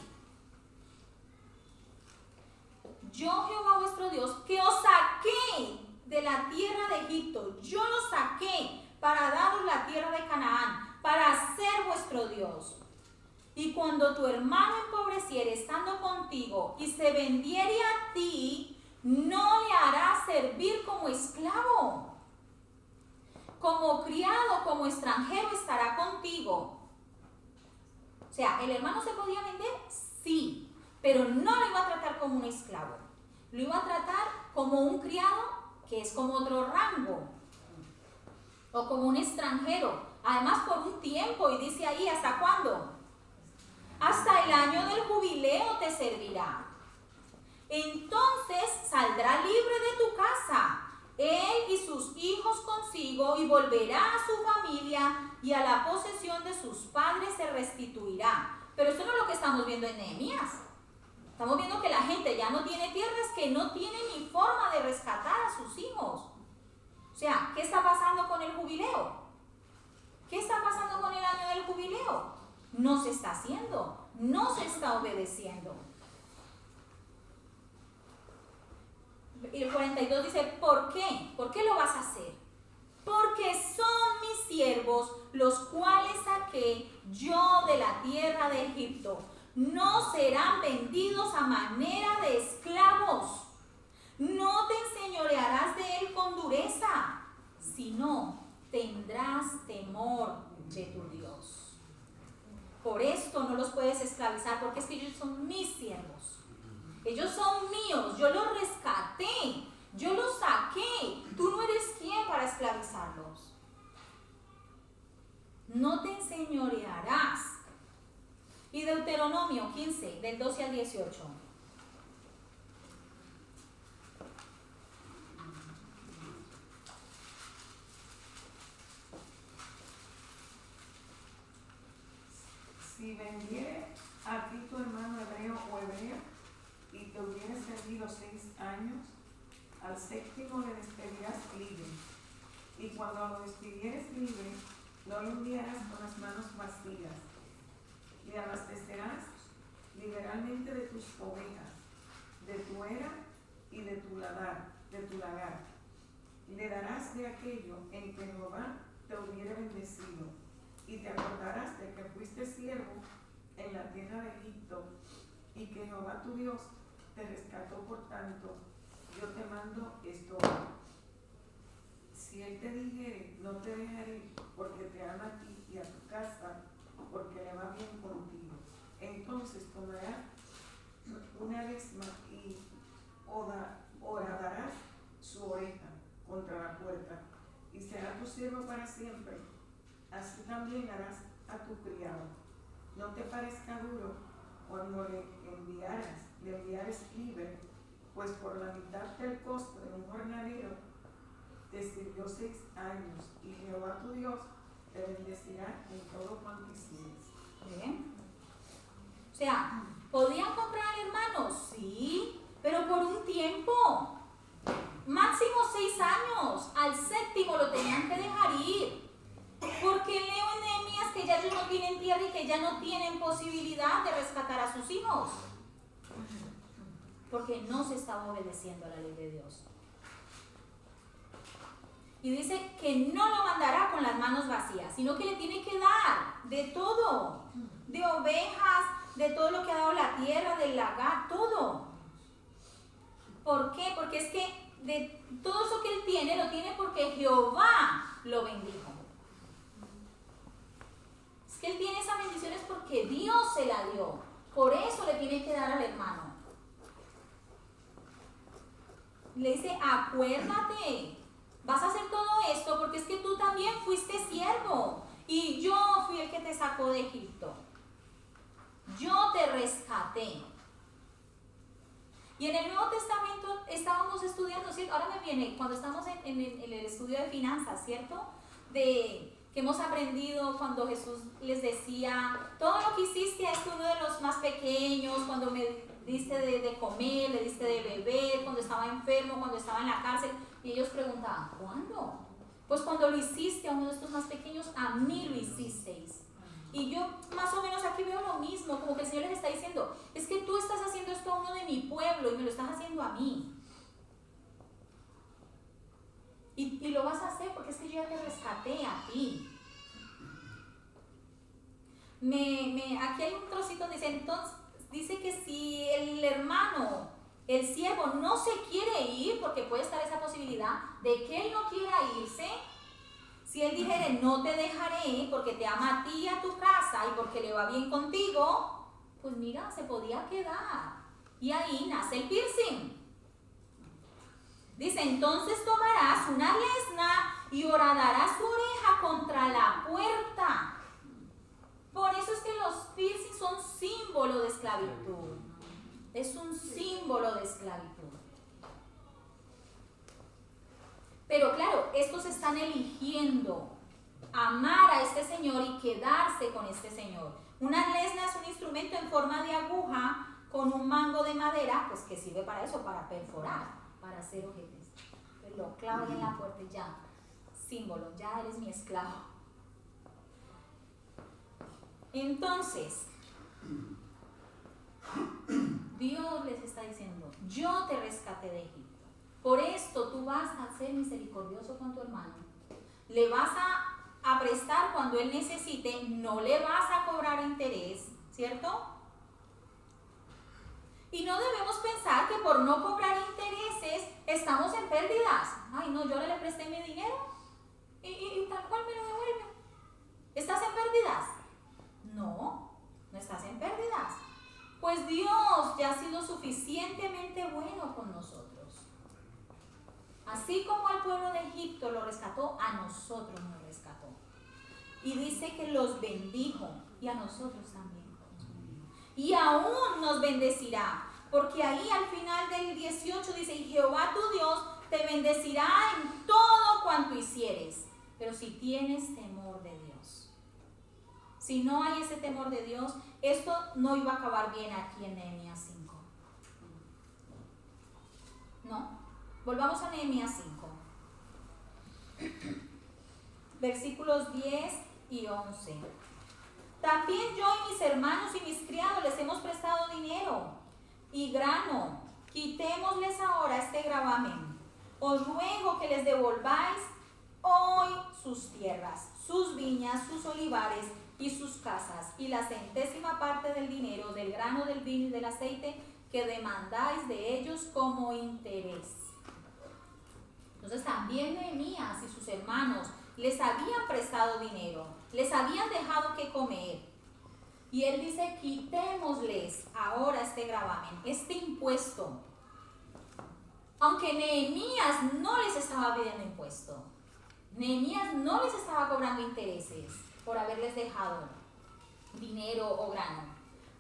Yo, Jehová vuestro Dios, que os saqué de la tierra de Egipto, yo los saqué para daros la tierra de Canaán, para ser vuestro Dios. Y cuando tu hermano empobreciere estando contigo y se vendiere a ti, no le harás servir como esclavo. Como criado, como extranjero estará contigo. O sea, ¿el hermano se podía vender? Sí, pero no lo iba a tratar como un esclavo. Lo iba a tratar como un criado, que es como otro rango. O como un extranjero. Además por un tiempo, y dice ahí, ¿hasta cuándo? Hasta el año del jubileo te servirá. Entonces saldrá libre de tu casa, él y sus hijos consigo, y volverá a su familia, y a la posesión de sus padres se restituirá. Pero esto no es lo que estamos viendo en Nehemías. Estamos viendo que la gente ya no tiene tierras, que no tiene ni forma de rescatar a sus hijos. O sea, ¿qué está pasando con el jubileo? ¿Qué está pasando con el año del jubileo? No se está haciendo, no se está obedeciendo. Y el 42 dice, ¿por qué? ¿Por qué lo vas a hacer? Porque son mis siervos, los cuales saqué yo de la tierra de Egipto. No serán vendidos a manera de esclavos. No te enseñorearás de él con dureza, sino tendrás temor de tu Dios. Por esto no los puedes esclavizar, porque es que ellos son mis siervos. Ellos son míos, yo los rescaté, yo los saqué. Tú no eres quien para esclavizarlos. No te enseñorearás. Y Deuteronomio 15, del 12 al 18. Si vendiere a ti tu hermano hebreo o hebrea, y te hubiere servido 6 años, al séptimo le despedirás libre. Y cuando lo despidieres libre, no lo enviarás con las manos vacías. Le abastecerás liberalmente de tus ovejas, de tu era y de tu lagar. Le darás de aquello en que Jehová te hubiere bendecido, y te acordarás de que fuiste siervo en la tierra de Egipto, y que Jehová tu Dios te rescató. Por tanto, yo te mando esto hoy. Si él te dijere, no te dejaré, porque te ama a ti y a tu casa, porque le va bien contigo, entonces tomarás una lesma y horadarás su oreja contra la puerta, y será tu siervo para siempre. Así también harás a tu criado. No te parezca duro cuando le enviares libre, pues por la mitad del costo de un jornalero te sirvió 6 años, y Jehová tu Dios te bendecirá en todo cuanto hicieres. ¿Bien? O sea, ¿podían comprar al hermano? Sí, pero por un tiempo. Máximo 6 años. Al séptimo lo tenían que dejar ir. Porque leo en Nehemías que ya ellos no tienen tierra y que ya no tienen posibilidad de rescatar a sus hijos. Porque no se estaba obedeciendo a la ley de Dios. Y dice que no lo mandará con las manos vacías, sino que le tiene que dar de todo. De ovejas, de todo lo que ha dado la tierra, del lagar, todo. ¿Por qué? Porque es que de todo eso que él tiene, lo tiene porque Jehová lo bendijo. Es que él tiene esa bendición es porque Dios se la dio. Por eso le tiene que dar al hermano. Le dice, acuérdate, vas a hacer todo esto porque es que tú también fuiste siervo. Y yo fui el que te sacó de Egipto. Yo te rescaté. Y en el Nuevo Testamento estábamos estudiando, ¿cierto? Ahora me viene, cuando estamos en el estudio de finanzas, ¿cierto? Que hemos aprendido cuando Jesús les decía, todo lo que hiciste a uno de los más pequeños, cuando me diste de comer, le diste de beber, cuando estaba enfermo, cuando estaba en la cárcel. Y ellos preguntaban, ¿cuándo? Pues cuando lo hiciste a uno de estos más pequeños, a mí lo hicisteis. Y yo más o menos aquí veo lo mismo, como que el Señor les está diciendo, es que tú estás haciendo esto a uno de mi pueblo y me lo estás haciendo a mí. Y lo vas a hacer porque es que yo ya te rescaté a ti. Aquí hay un trocito donde dice, entonces, dice que si el hermano, el siervo, no se quiere ir, porque puede estar esa posibilidad de que él no quiera irse, si él dijere, no te dejaré porque te ama a ti y a tu casa y porque le va bien contigo, pues mira, se podía quedar. Y ahí nace el piercing. Dice, entonces tomarás una lesna y horadarás su oreja contra la puerta. Por eso es que los piercings son símbolo de esclavitud. Es un símbolo de esclavitud. Pero claro, estos están eligiendo amar a este Señor y quedarse con este Señor. Una lesna es un instrumento en forma de aguja con un mango de madera, pues que sirve para eso, para perforar, para hacer ojetes. Pues lo clavo en la puerta y ya, símbolo, ya eres mi esclavo. Entonces, Dios les está diciendo, yo te rescaté de Egipto. Por esto tú vas a ser misericordioso con tu hermano. Le vas a prestar cuando él necesite, no le vas a cobrar interés, ¿cierto? Y no debemos pensar que por no cobrar intereses estamos en pérdidas. Ay, no, yo le presté mi dinero y tal cual me lo devuelve. ¿Estás en pérdidas? No, no estás en pérdidas. Pues Dios ya ha sido suficientemente bueno con nosotros. Así como al pueblo de Egipto lo rescató, a nosotros nos rescató. Y dice que los bendijo y a nosotros también. Y aún nos bendecirá, porque ahí al final del 18 dice, y Jehová tu Dios te bendecirá en todo cuanto hicieres, pero si tienes temor de Dios. Si no hay ese temor de Dios, esto no iba a acabar bien aquí en Nehemías 5. No, volvamos a Nehemías 5. Versículos 10 y 11. También yo y mis hermanos y mis criados les hemos prestado dinero y grano. Quitémosles ahora este gravamen. Os ruego que les devolváis hoy sus tierras, sus viñas, sus olivares y sus casas, y la 100ª parte del dinero, del grano, del vino y del aceite que demandáis de ellos como interés. Entonces también Nehemías y sus hermanos les habían prestado dinero, les habían dejado que comer. Y él dice, quitémosles ahora este gravamen, este impuesto. Aunque Nehemías no les estaba pidiendo impuesto, Nehemías no les estaba cobrando intereses por haberles dejado dinero o grano.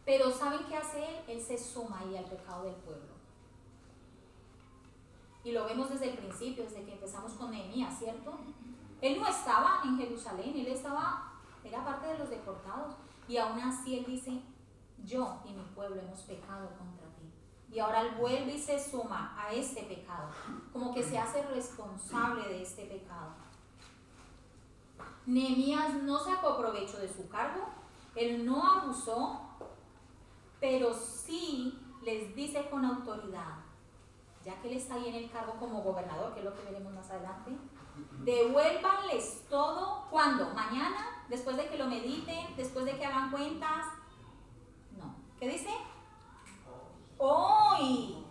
Pero ¿saben qué hace él? Él se suma ahí al pecado del pueblo. Y lo vemos desde el principio, desde que empezamos con Nehemías, ¿cierto? Él no estaba en Jerusalén, era parte de los deportados. Y aún así él dice, yo y mi pueblo hemos pecado contra ti. Y ahora él vuelve y se suma a este pecado, como que se hace responsable de este pecado. Nehemías no sacó provecho de su cargo, él no abusó, pero sí les dice con autoridad, ya que él está ahí en el cargo como gobernador, que es lo que veremos más adelante, devuélvanles todo. ¿Cuándo? ¿Mañana? ¿Después de que lo mediten? ¿Después de que hagan cuentas? No. ¿Qué dice? Hoy.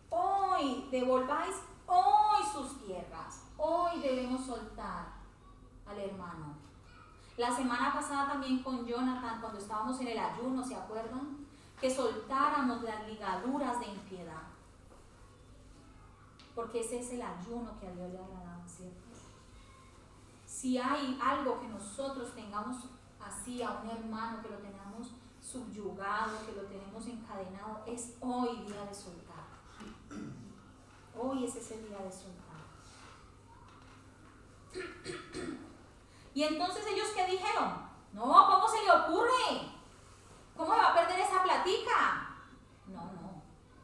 Hoy. Devolváis hoy sus tierras. Hoy debemos soltar al hermano. La semana pasada también con Jonathan, cuando estábamos en el ayuno, ¿se acuerdan? Que soltáramos las ligaduras de impiedad. Porque ese es el ayuno que a Dios le agradaba, ¿cierto? Si hay algo que nosotros tengamos así a un hermano, que lo tengamos subyugado, que lo tenemos encadenado, es hoy día de soltar. Hoy es ese día de soltar. Y entonces ellos, ¿qué dijeron? No, ¿cómo se le ocurre? ¿Cómo se va a perder esa platica? No.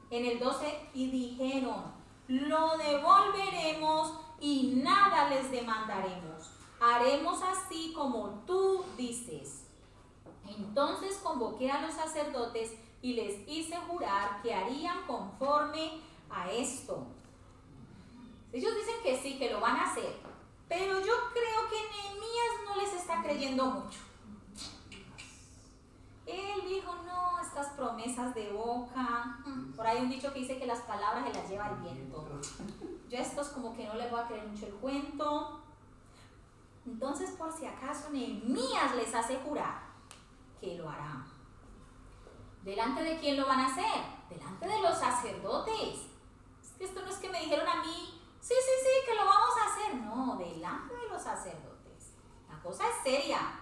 En el 12, y dijeron, lo devolveremos y nada les demandaremos. Haremos así como tú dices. Entonces convoqué a los sacerdotes y les hice jurar que harían conforme a esto. Ellos dicen que sí, que lo van a hacer, pero yo creo que Nehemías no les está creyendo mucho. Él dijo, no, estas promesas de boca, por ahí un dicho que dice que las palabras se las lleva el viento. Yo a estos como que no les voy a creer mucho el cuento. Entonces, por si acaso, Nehemías les hace jurar que lo harán. ¿Delante de quién lo van a hacer? Delante de los sacerdotes. Es que esto no es que me dijeron a mí, sí, que lo vamos a hacer. No, delante de los sacerdotes. La cosa es seria.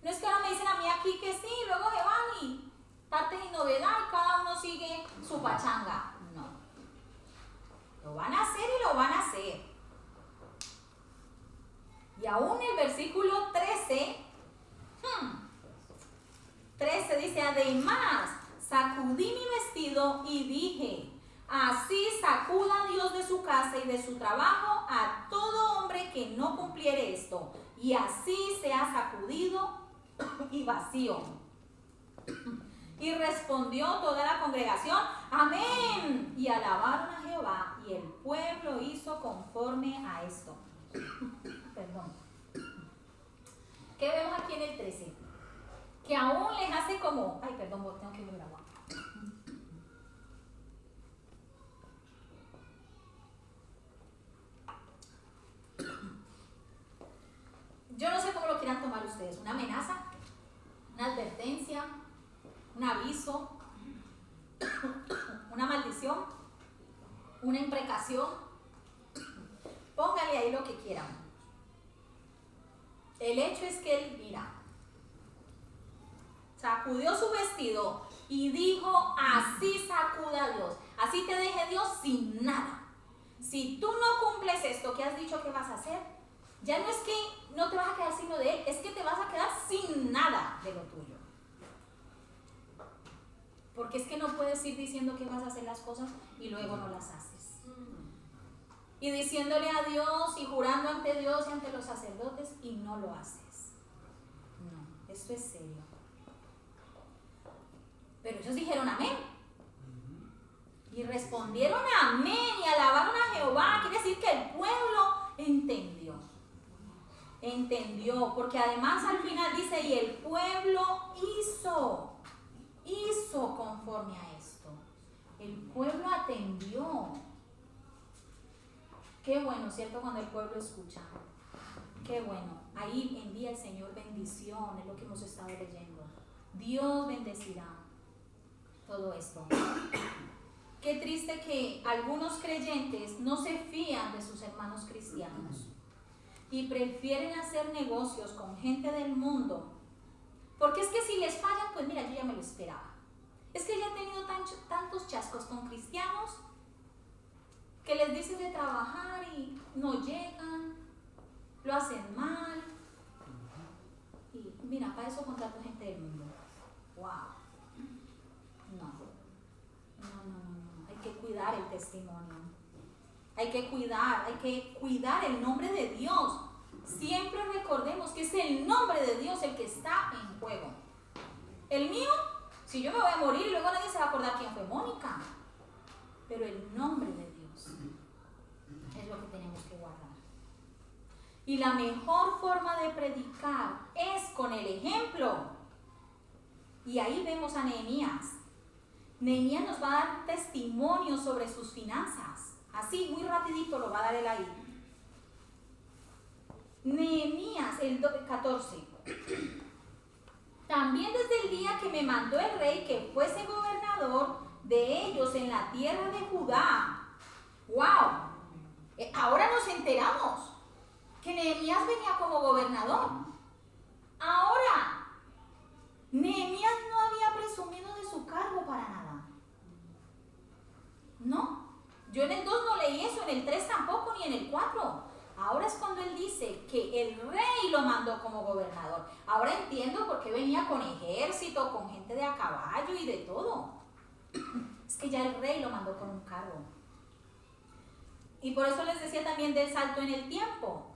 No es que ahora me dicen a mí aquí que sí, luego se van y parten y novedad y cada uno sigue su pachanga. No. Lo van a hacer y lo van a hacer. Y aún el versículo 13 dice, además, sacudí mi vestido y dije, así sacuda Dios de su casa y de su trabajo a todo hombre que no cumpliere esto, y así sea sacudido y vacío. Y respondió toda la congregación, amén, y alabaron a Jehová, y el pueblo hizo conforme a esto. Perdón. ¿Qué vemos aquí en el 13? Que aún les hace como, ay, perdón, tengo que beber agua. Yo no sé cómo lo quieran tomar ustedes, una amenaza, una advertencia, un aviso, una maldición, una imprecación. Póngale ahí lo que quieran. El hecho es que él, mira, sacudió su vestido y dijo, así sacuda Dios, así te deje Dios sin nada. Si tú no cumples esto que has dicho que vas a hacer, ya no es que no te vas a quedar sin lo de él, es que te vas a quedar sin nada de lo tuyo. Porque es que no puedes ir diciendo que vas a hacer las cosas y luego no las haces. Y diciéndole a Dios y jurando ante Dios y ante los sacerdotes y no lo haces. No, esto es serio. Pero ellos dijeron amén. Y respondieron amén y alabaron a Jehová. Quiere decir que el pueblo entendió. Entendió, porque además al final dice, y el pueblo hizo conforme a esto. El pueblo atendió. Qué bueno, ¿cierto? Cuando el pueblo escucha. Qué bueno. Ahí envía el Señor bendición, es lo que hemos estado leyendo. Dios bendecirá todo esto. Qué triste que algunos creyentes no se fían de sus hermanos cristianos y prefieren hacer negocios con gente del mundo, porque es que si les fallan, pues mira, yo ya me lo esperaba. Es que ya he tenido tantos chascos con cristianos que les dices de trabajar y no llegan, lo hacen mal. Y mira, para eso contrato gente del mundo. ¡Wow! No. Hay que cuidar el testimonio. Hay que cuidar el nombre de Dios. Siempre recordemos que es el nombre de Dios el que está en juego. El mío, si yo me voy a morir y luego nadie se va a acordar quién fue Mónica. Pero el nombre de Dios es lo que tenemos que guardar. Y la mejor forma de predicar es con el ejemplo. Y ahí vemos a Nehemías. Nehemías nos va a dar testimonio sobre sus finanzas. Así, muy rapidito lo va a dar él ahí. Nehemías, el 14. También desde el día que me mandó el rey que fuese gobernador de ellos en la tierra de Judá. ¡Wow! Ahora nos enteramos que Nehemías venía como gobernador. Ahora, Nehemías no había en el 4. Ahora es cuando él dice que el rey lo mandó como gobernador. Ahora entiendo por qué venía con ejército, con gente de a caballo y de todo. Es que ya el rey lo mandó con un cargo. Y por eso les decía también del salto en el tiempo.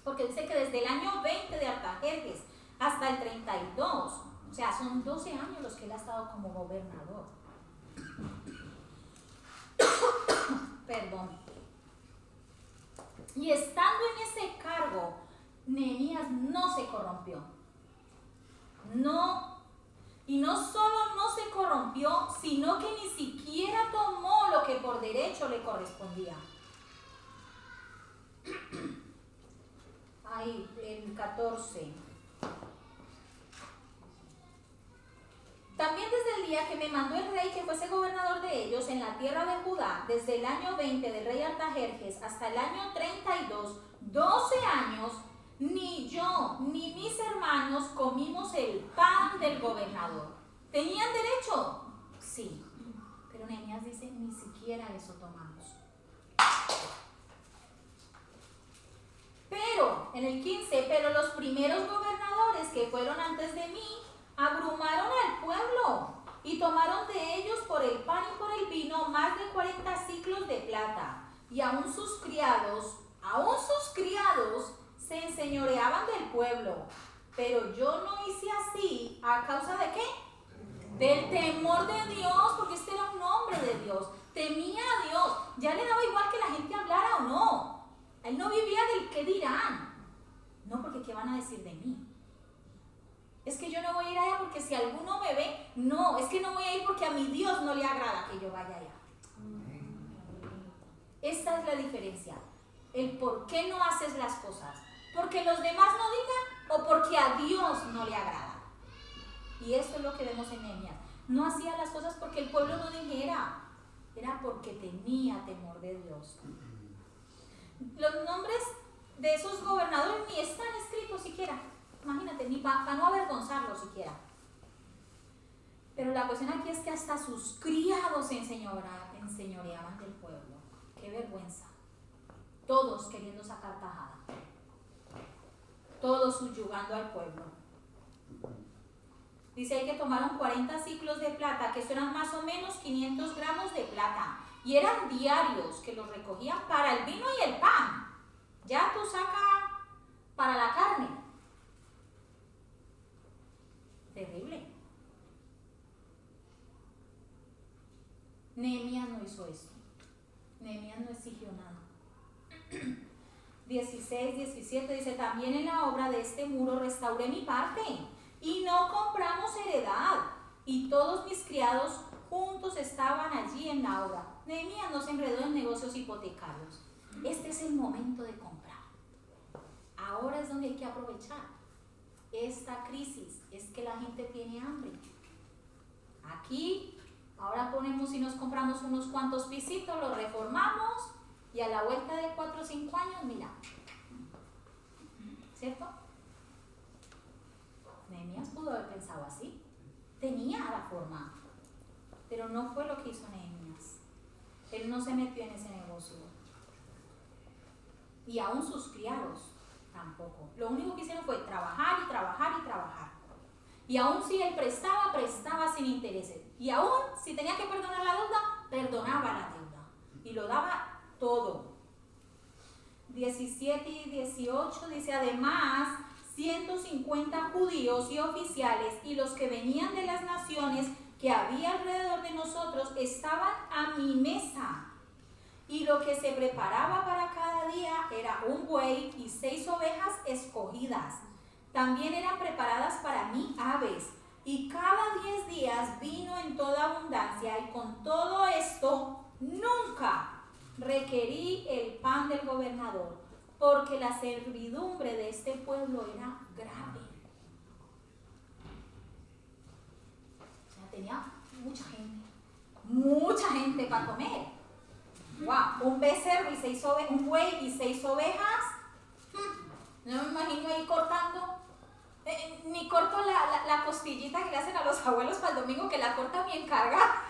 Porque dice que desde el año 20 de Artajerjes hasta el 32, o sea, son 12 años los que él ha estado como gobernador. Perdón. Y estando en ese cargo, Nehemías no se corrompió. No, y no solo no se corrompió, sino que ni siquiera tomó lo que por derecho le correspondía. Ahí, el 14. También desde el día que me mandó el rey que fuese gobernador de ellos en la tierra de Judá, desde el año 20 del rey Artajerjes hasta el año 32, 12 años, ni yo ni mis hermanos comimos el pan del gobernador. ¿Tenían derecho? Sí. Pero Nehemías dice, ni siquiera eso tomamos. Pero, en el 15, pero los primeros gobernadores que fueron antes de mí, abrumaron al pueblo y tomaron de ellos por el pan y por el vino más de 40 siclos de plata. Y aún sus criados se enseñoreaban del pueblo. Pero yo no hice así, ¿a causa de qué? Del temor de Dios, porque este era un hombre de Dios. Temía a Dios. Ya le daba igual que la gente hablara o no. Él no vivía del qué dirán. No, porque qué van a decir de mí. Es que yo no voy a ir allá porque si alguno me ve, no, es que no voy a ir porque a mi Dios no le agrada que yo vaya allá. Esta es la diferencia. El por qué no haces las cosas. ¿Porque los demás no digan o porque a Dios no le agrada? Y esto es lo que vemos en Nehemías. No hacía las cosas porque el pueblo no dijera, era porque tenía temor de Dios. Los nombres de esos gobernadores ni están escritos siquiera. Imagínate, ni para no avergonzarlos siquiera. Pero la cuestión aquí es que hasta sus criados se enseñoreaban del pueblo. ¡Qué vergüenza! Todos queriendo sacar tajada. Todos subyugando al pueblo. Dice ahí que tomaron 40 ciclos de plata, que eso eran más o menos 500 gramos de plata. Y eran diarios que los recogían para el vino y el pan. Ya tú sacas para la carne. Terrible. Nehemías no hizo eso. Nehemías no exigió nada. 16, 17 dice, también en la obra de este muro restauré mi parte y no compramos heredad y todos mis criados juntos estaban allí en la obra. Nehemías no se enredó en negocios hipotecarios. Este es el momento de comprar. Ahora es donde hay que aprovechar esta crisis. Es que la gente tiene hambre. Aquí, ahora ponemos y nos compramos unos cuantos pisitos, los reformamos y a la vuelta de 4 o 5 años, mira. ¿Cierto? Nehemías pudo haber pensado así. Tenía la forma. Pero no fue lo que hizo Nehemías. Él no se metió en ese negocio. Y aún sus criados tampoco. Lo único que hicieron fue trabajar y trabajar y trabajar. Y aún si él prestaba, prestaba sin intereses. Y aún si tenía que perdonar la deuda, perdonaba la deuda. Y lo daba todo. 17 y 18 dice, además, 150 judíos y oficiales y los que venían de las naciones que había alrededor de nosotros estaban a mi mesa. Y lo que se preparaba para cada día era un buey y 6 ovejas escogidas. También eran preparadas para mí aves. Y cada 10 días vino en toda abundancia. Y con todo esto nunca requerí el pan del gobernador, porque la servidumbre de este pueblo era grave. O sea, tenía mucha gente para comer. Wow, un becerro y 6 ovejas, un buey y 6 ovejas. No me imagino ahí cortando, ni corto la costillita que le hacen a los abuelos para el domingo, que la cortan bien cargada.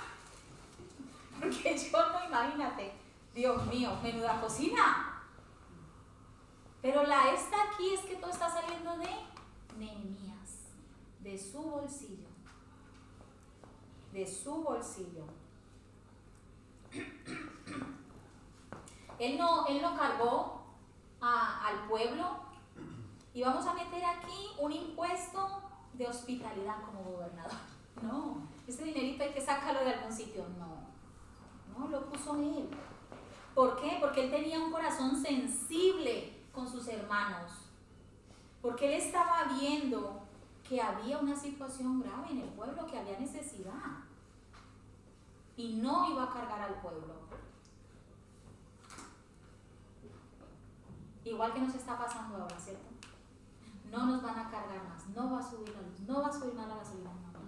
Porque yo no, imagínate, Dios mío, menuda cocina. Pero la esta aquí es que todo está saliendo de Nehemías, de su bolsillo. De su bolsillo. Él no cargó al pueblo. Y vamos a meter aquí un impuesto de hospitalidad como gobernador. No, ese dinerito hay que sacarlo de algún sitio. No, lo puso él. ¿Por qué? Porque él tenía un corazón sensible con sus hermanos. Porque él estaba viendo que había una situación grave en el pueblo, que había necesidad. Y no iba a cargar al pueblo. Igual que nos está pasando ahora, ¿cierto? No nos van a cargar más, no va a subir la luz, no va a subir más la gasolina. No.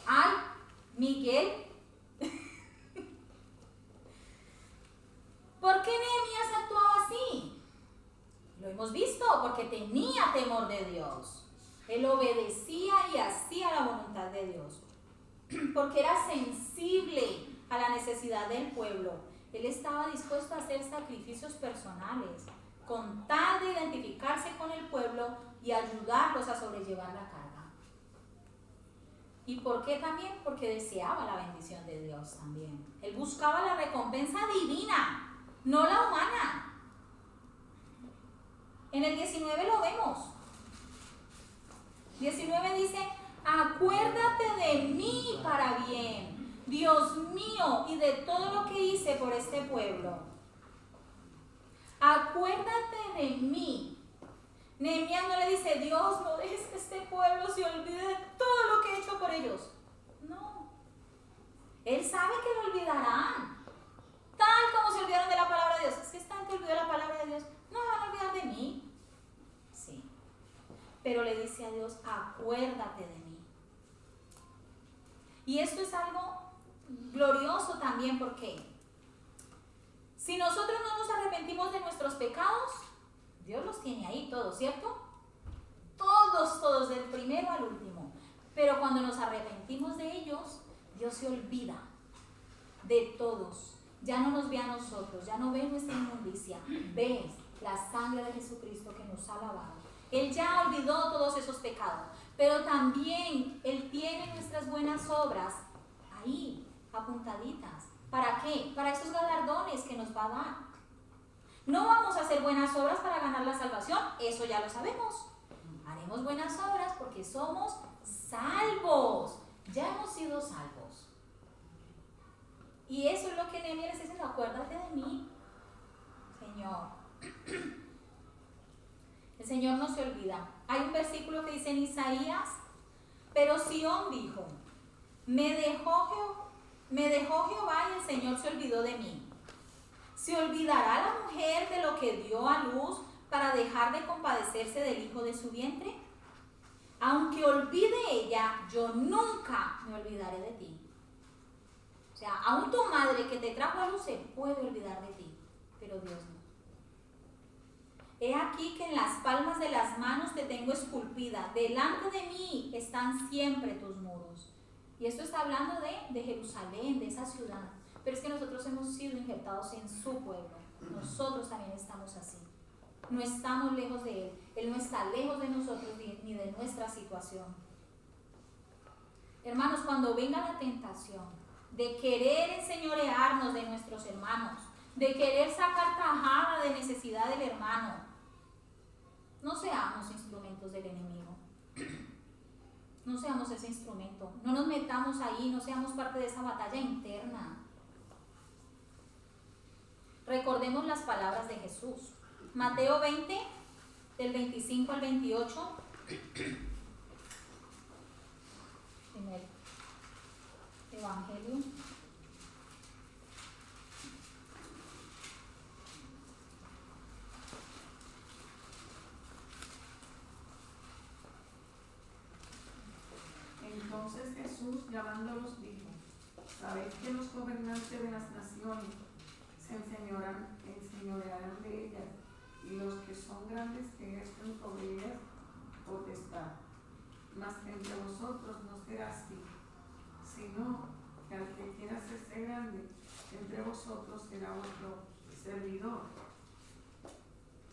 ¡Ay, Miguel! ¿Por qué Nehemías actuaba así? Lo hemos visto, porque tenía temor de Dios. Él obedecía y hacía la voluntad de Dios. Porque era sensible a la necesidad del pueblo. Él estaba dispuesto a hacer sacrificios personales con tal de identificarse con el pueblo y ayudarlos a sobrellevar la carga. ¿Y por qué también? Porque deseaba la bendición de Dios también. Él buscaba la recompensa divina, no la humana. En el 19 lo vemos. 19 dice: acuérdate de mí para bien, Dios mío, y de todo lo que hice por este pueblo. Acuérdate de mí. Nehemías no le dice: Dios, no dejes que este pueblo se olvide de todo lo que he hecho por ellos. No. Él sabe que lo olvidarán. Tal como se olvidaron de la palabra de Dios. Es que esta gente olvidó la palabra de Dios. No van a olvidar de mí. Sí. Pero le dice a Dios: acuérdate de mí. Y esto es algo glorioso también, porque si nosotros no nos arrepentimos de nuestros pecados, Dios los tiene ahí todos, ¿cierto? Todos, del primero al último. Pero cuando nos arrepentimos de ellos, Dios se olvida de todos. Ya no nos ve a nosotros, ya no ve nuestra inmundicia. Ve la sangre de Jesucristo que nos ha lavado. Él ya olvidó todos esos pecados, pero también Él tiene nuestras buenas obras ahí, apuntaditas. ¿Para qué? Para esos galardones que nos va a dar. No vamos a hacer buenas obras para ganar la salvación, eso ya lo sabemos. Haremos buenas obras porque somos salvos, ya hemos sido salvos. Y eso es lo que Nehemías les dice: acuérdate de mí, Señor. El Señor no se olvida. Hay un versículo que dice en Isaías: pero Sión dijo: me dejó Jehová y el Señor se olvidó de mí. ¿Se olvidará la mujer de lo que dio a luz para dejar de compadecerse del hijo de su vientre? Aunque olvide ella, yo nunca me olvidaré de ti. O sea, aún tu madre que te trajo a luz se puede olvidar de ti, pero Dios no. He aquí que en las palmas de las manos te tengo esculpida, delante de mí están siempre tus muros. Y esto está hablando de Jerusalén, de esa ciudad. Pero es que nosotros hemos sido injertados en su pueblo. Nosotros también estamos así. No estamos lejos de Él. Él no está lejos de nosotros ni de nuestra situación. Hermanos, cuando venga la tentación de querer enseñorearnos de nuestros hermanos, de querer sacar tajada de necesidad del hermano, no seamos instrumentos del enemigo. No seamos ese instrumento. No nos metamos ahí, no seamos parte de esa batalla interna. Recordemos las palabras de Jesús. Mateo 20, del 25 al 28. En el Evangelio. Entonces Jesús, llamándolos, dijo: ¿sabéis que los gobernantes de las naciones se enseñorearán de ellas, y los que son grandes ejercen sobre ellas potestad? Mas entre vosotros no será así, sino que al que quiera hacerse grande entre vosotros será vuestro servidor,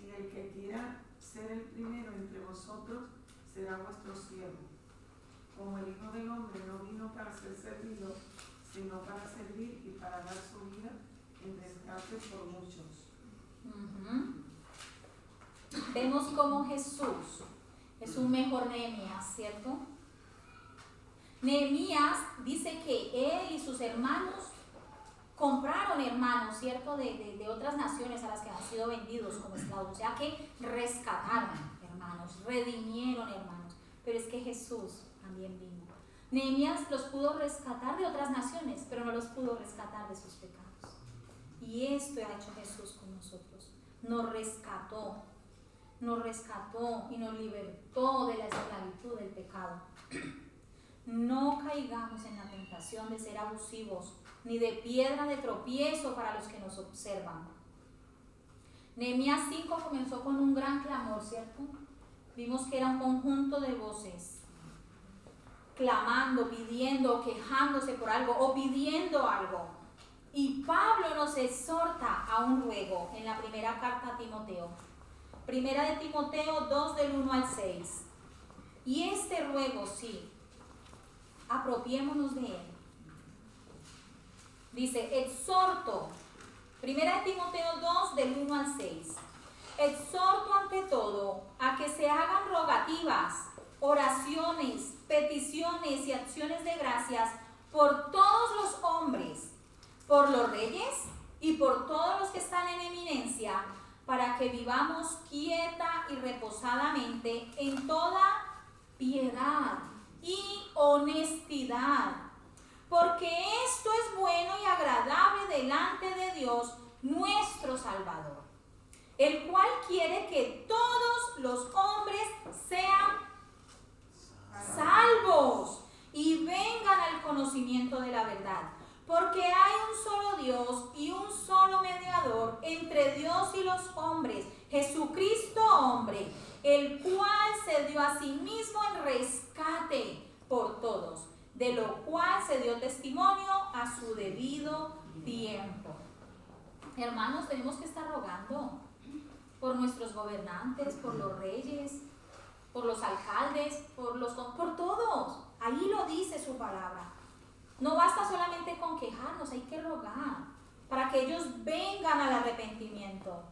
y el que quiera ser el primero entre vosotros será vuestro siervo. Como el Hijo del Hombre no vino para ser servido, sino para servir y para dar su vida en rescate por muchos. Vemos como Jesús es un mejor Nehemías, ¿cierto? Nehemías dice que él y sus hermanos compraron hermanos, ¿cierto? De otras naciones a las que han sido vendidos como esclavos. O sea que rescataron hermanos, redimieron hermanos. Pero es que Jesús también vino. Nehemías los pudo rescatar de otras naciones, pero no los pudo rescatar de sus pecados. Y esto ha hecho Jesús con nosotros. Nos rescató y nos libertó de la esclavitud del pecado. No caigamos en la tentación de ser abusivos, ni de piedra de tropiezo para los que nos observan. Nehemías 5 comenzó con un gran clamor, ¿cierto? Vimos que era un conjunto de voces, clamando, pidiendo, quejándose por algo o pidiendo algo. Y Pablo nos exhorta a un ruego en la primera carta a Timoteo. Primera de Timoteo 2 del 1 al 6. Y este ruego, sí, apropiémonos de él. Dice, exhorto, primera de Timoteo 2 del 1 al 6. Exhorto ante todo a que se hagan rogativas, oraciones, peticiones y acciones de gracias por todos los hombres, por los reyes y por todos los que están en eminencia, para que vivamos quieta y reposadamente en toda piedad y honestidad, porque esto es bueno y agradable delante de Dios nuestro Salvador, el cual quiere que todos los hombres sean salvos y vengan al conocimiento de la verdad. Porque hay un solo Dios y un solo mediador entre Dios y los hombres, Jesucristo hombre, el cual se dio a sí mismo en rescate por todos, de lo cual se dio testimonio a su debido tiempo. Hermanos, tenemos que estar rogando por nuestros gobernantes, por los reyes, por los alcaldes, por todos. Ahí lo dice su palabra. No basta solamente con quejarnos, hay que rogar para que ellos vengan al arrepentimiento.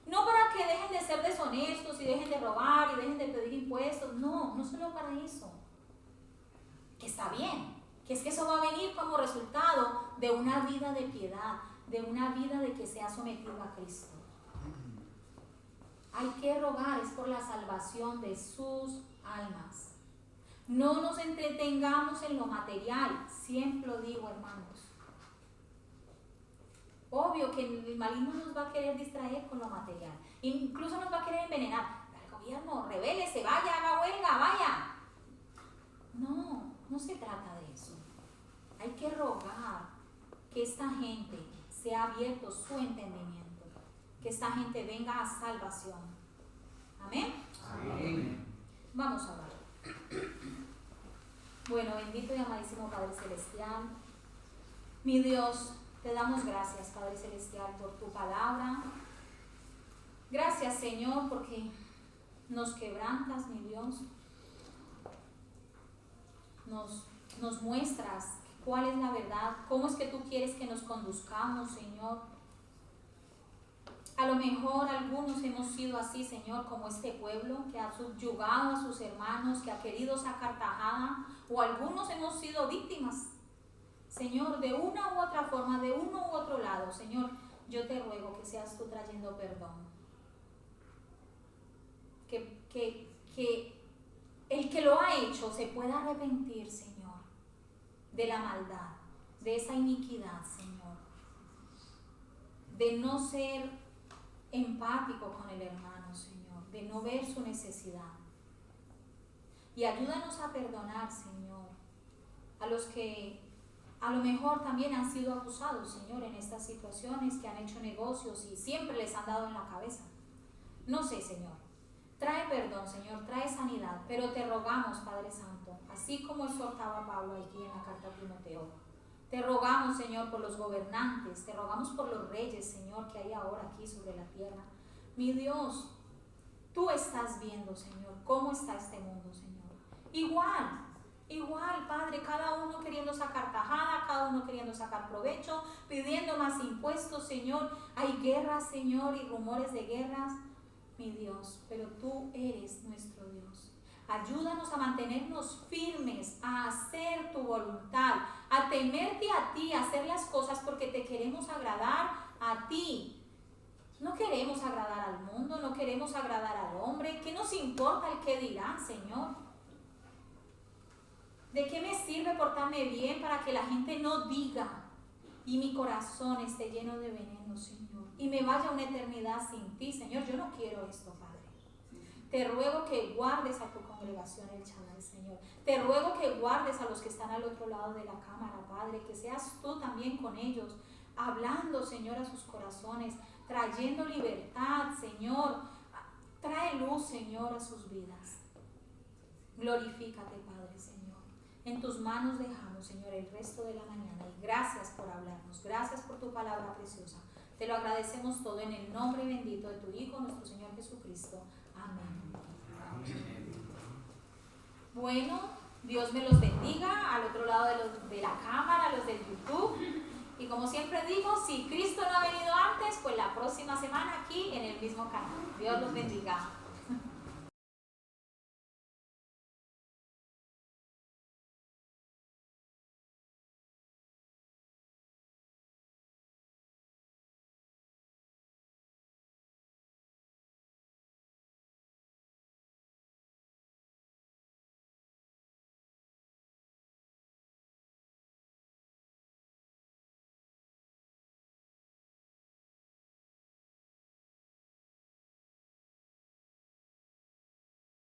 No para que dejen de ser deshonestos y dejen de robar y dejen de pedir impuestos. No, no solo para eso. Que está bien, que es que eso va a venir como resultado de una vida de piedad, de una vida de que se ha sometido a Cristo. Hay que rogar, es por la salvación de sus almas. No nos entretengamos en lo material, siempre lo digo, hermanos. Obvio que el maligno nos va a querer distraer con lo material, incluso nos va a querer envenenar. El gobierno, rebélese, vaya, haga huelga, vaya. No se trata de eso. Hay que rogar que esta gente sea abierto su entendimiento, que esta gente venga a salvación. Amén. Amén. Vamos a orar. Bueno, bendito y amadísimo Padre Celestial, mi Dios, te damos gracias, Padre Celestial, por tu palabra. Gracias, Señor, porque nos quebrantas, mi Dios. Nos muestras cuál es la verdad, cómo es que tú quieres que nos conduzcamos, Señor. A lo mejor algunos hemos sido así, Señor, como este pueblo que ha subyugado a sus hermanos, que ha querido sacar tajada, o algunos hemos sido víctimas, Señor, de una u otra forma, de uno u otro lado. Señor, yo te ruego que seas tú trayendo perdón. Que el que lo ha hecho se pueda arrepentir, Señor, de la maldad, de esa iniquidad, Señor, de no ser empático con el hermano, Señor, de no ver su necesidad. Y ayúdanos a perdonar, Señor, a los que a lo mejor también han sido acusados, Señor, en estas situaciones, que han hecho negocios y siempre les han dado en la cabeza. No sé, Señor. Trae perdón, Señor, trae sanidad, pero te rogamos, Padre Santo, así como exhortaba Pablo aquí en la carta a Timoteo, Te rogamos, Señor, por los gobernantes, te rogamos por los reyes, Señor, que hay ahora aquí sobre la tierra. Mi Dios, tú estás viendo, Señor, cómo está este mundo, Señor. Igual, Padre, cada uno queriendo sacar tajada, cada uno queriendo sacar provecho, pidiendo más impuestos, Señor. Hay guerras, Señor, y rumores de guerras, mi Dios, pero tú eres nuestro Dios. Ayúdanos a mantenernos firmes, a hacer tu voluntad, a temerte a ti, a hacer las cosas porque te queremos agradar a ti. No queremos agradar al mundo, no queremos agradar al hombre. ¿Qué nos importa el qué dirán, Señor? ¿De qué me sirve portarme bien para que la gente no diga y mi corazón esté lleno de veneno, Señor? Y me vaya una eternidad sin ti, Señor. Yo no quiero esto, Padre. Te ruego que guardes a tu congregación El Shaddai, Señor. Te ruego que guardes a los que están al otro lado de la cámara, Padre. Que seas tú también con ellos, hablando, Señor, a sus corazones, trayendo libertad, Señor. Trae luz, Señor, a sus vidas. Glorifícate, Padre, Señor. En tus manos dejamos, Señor, el resto de la mañana. Y gracias por hablarnos. Gracias por tu palabra preciosa. Te lo agradecemos todo en el nombre bendito de tu Hijo, nuestro Señor Jesucristo. Amén. Bueno, Dios me los bendiga. Al otro lado de la cámara, los del YouTube. Y como siempre digo, si Cristo no ha venido antes, pues la próxima semana aquí en el mismo canal. Dios los bendiga.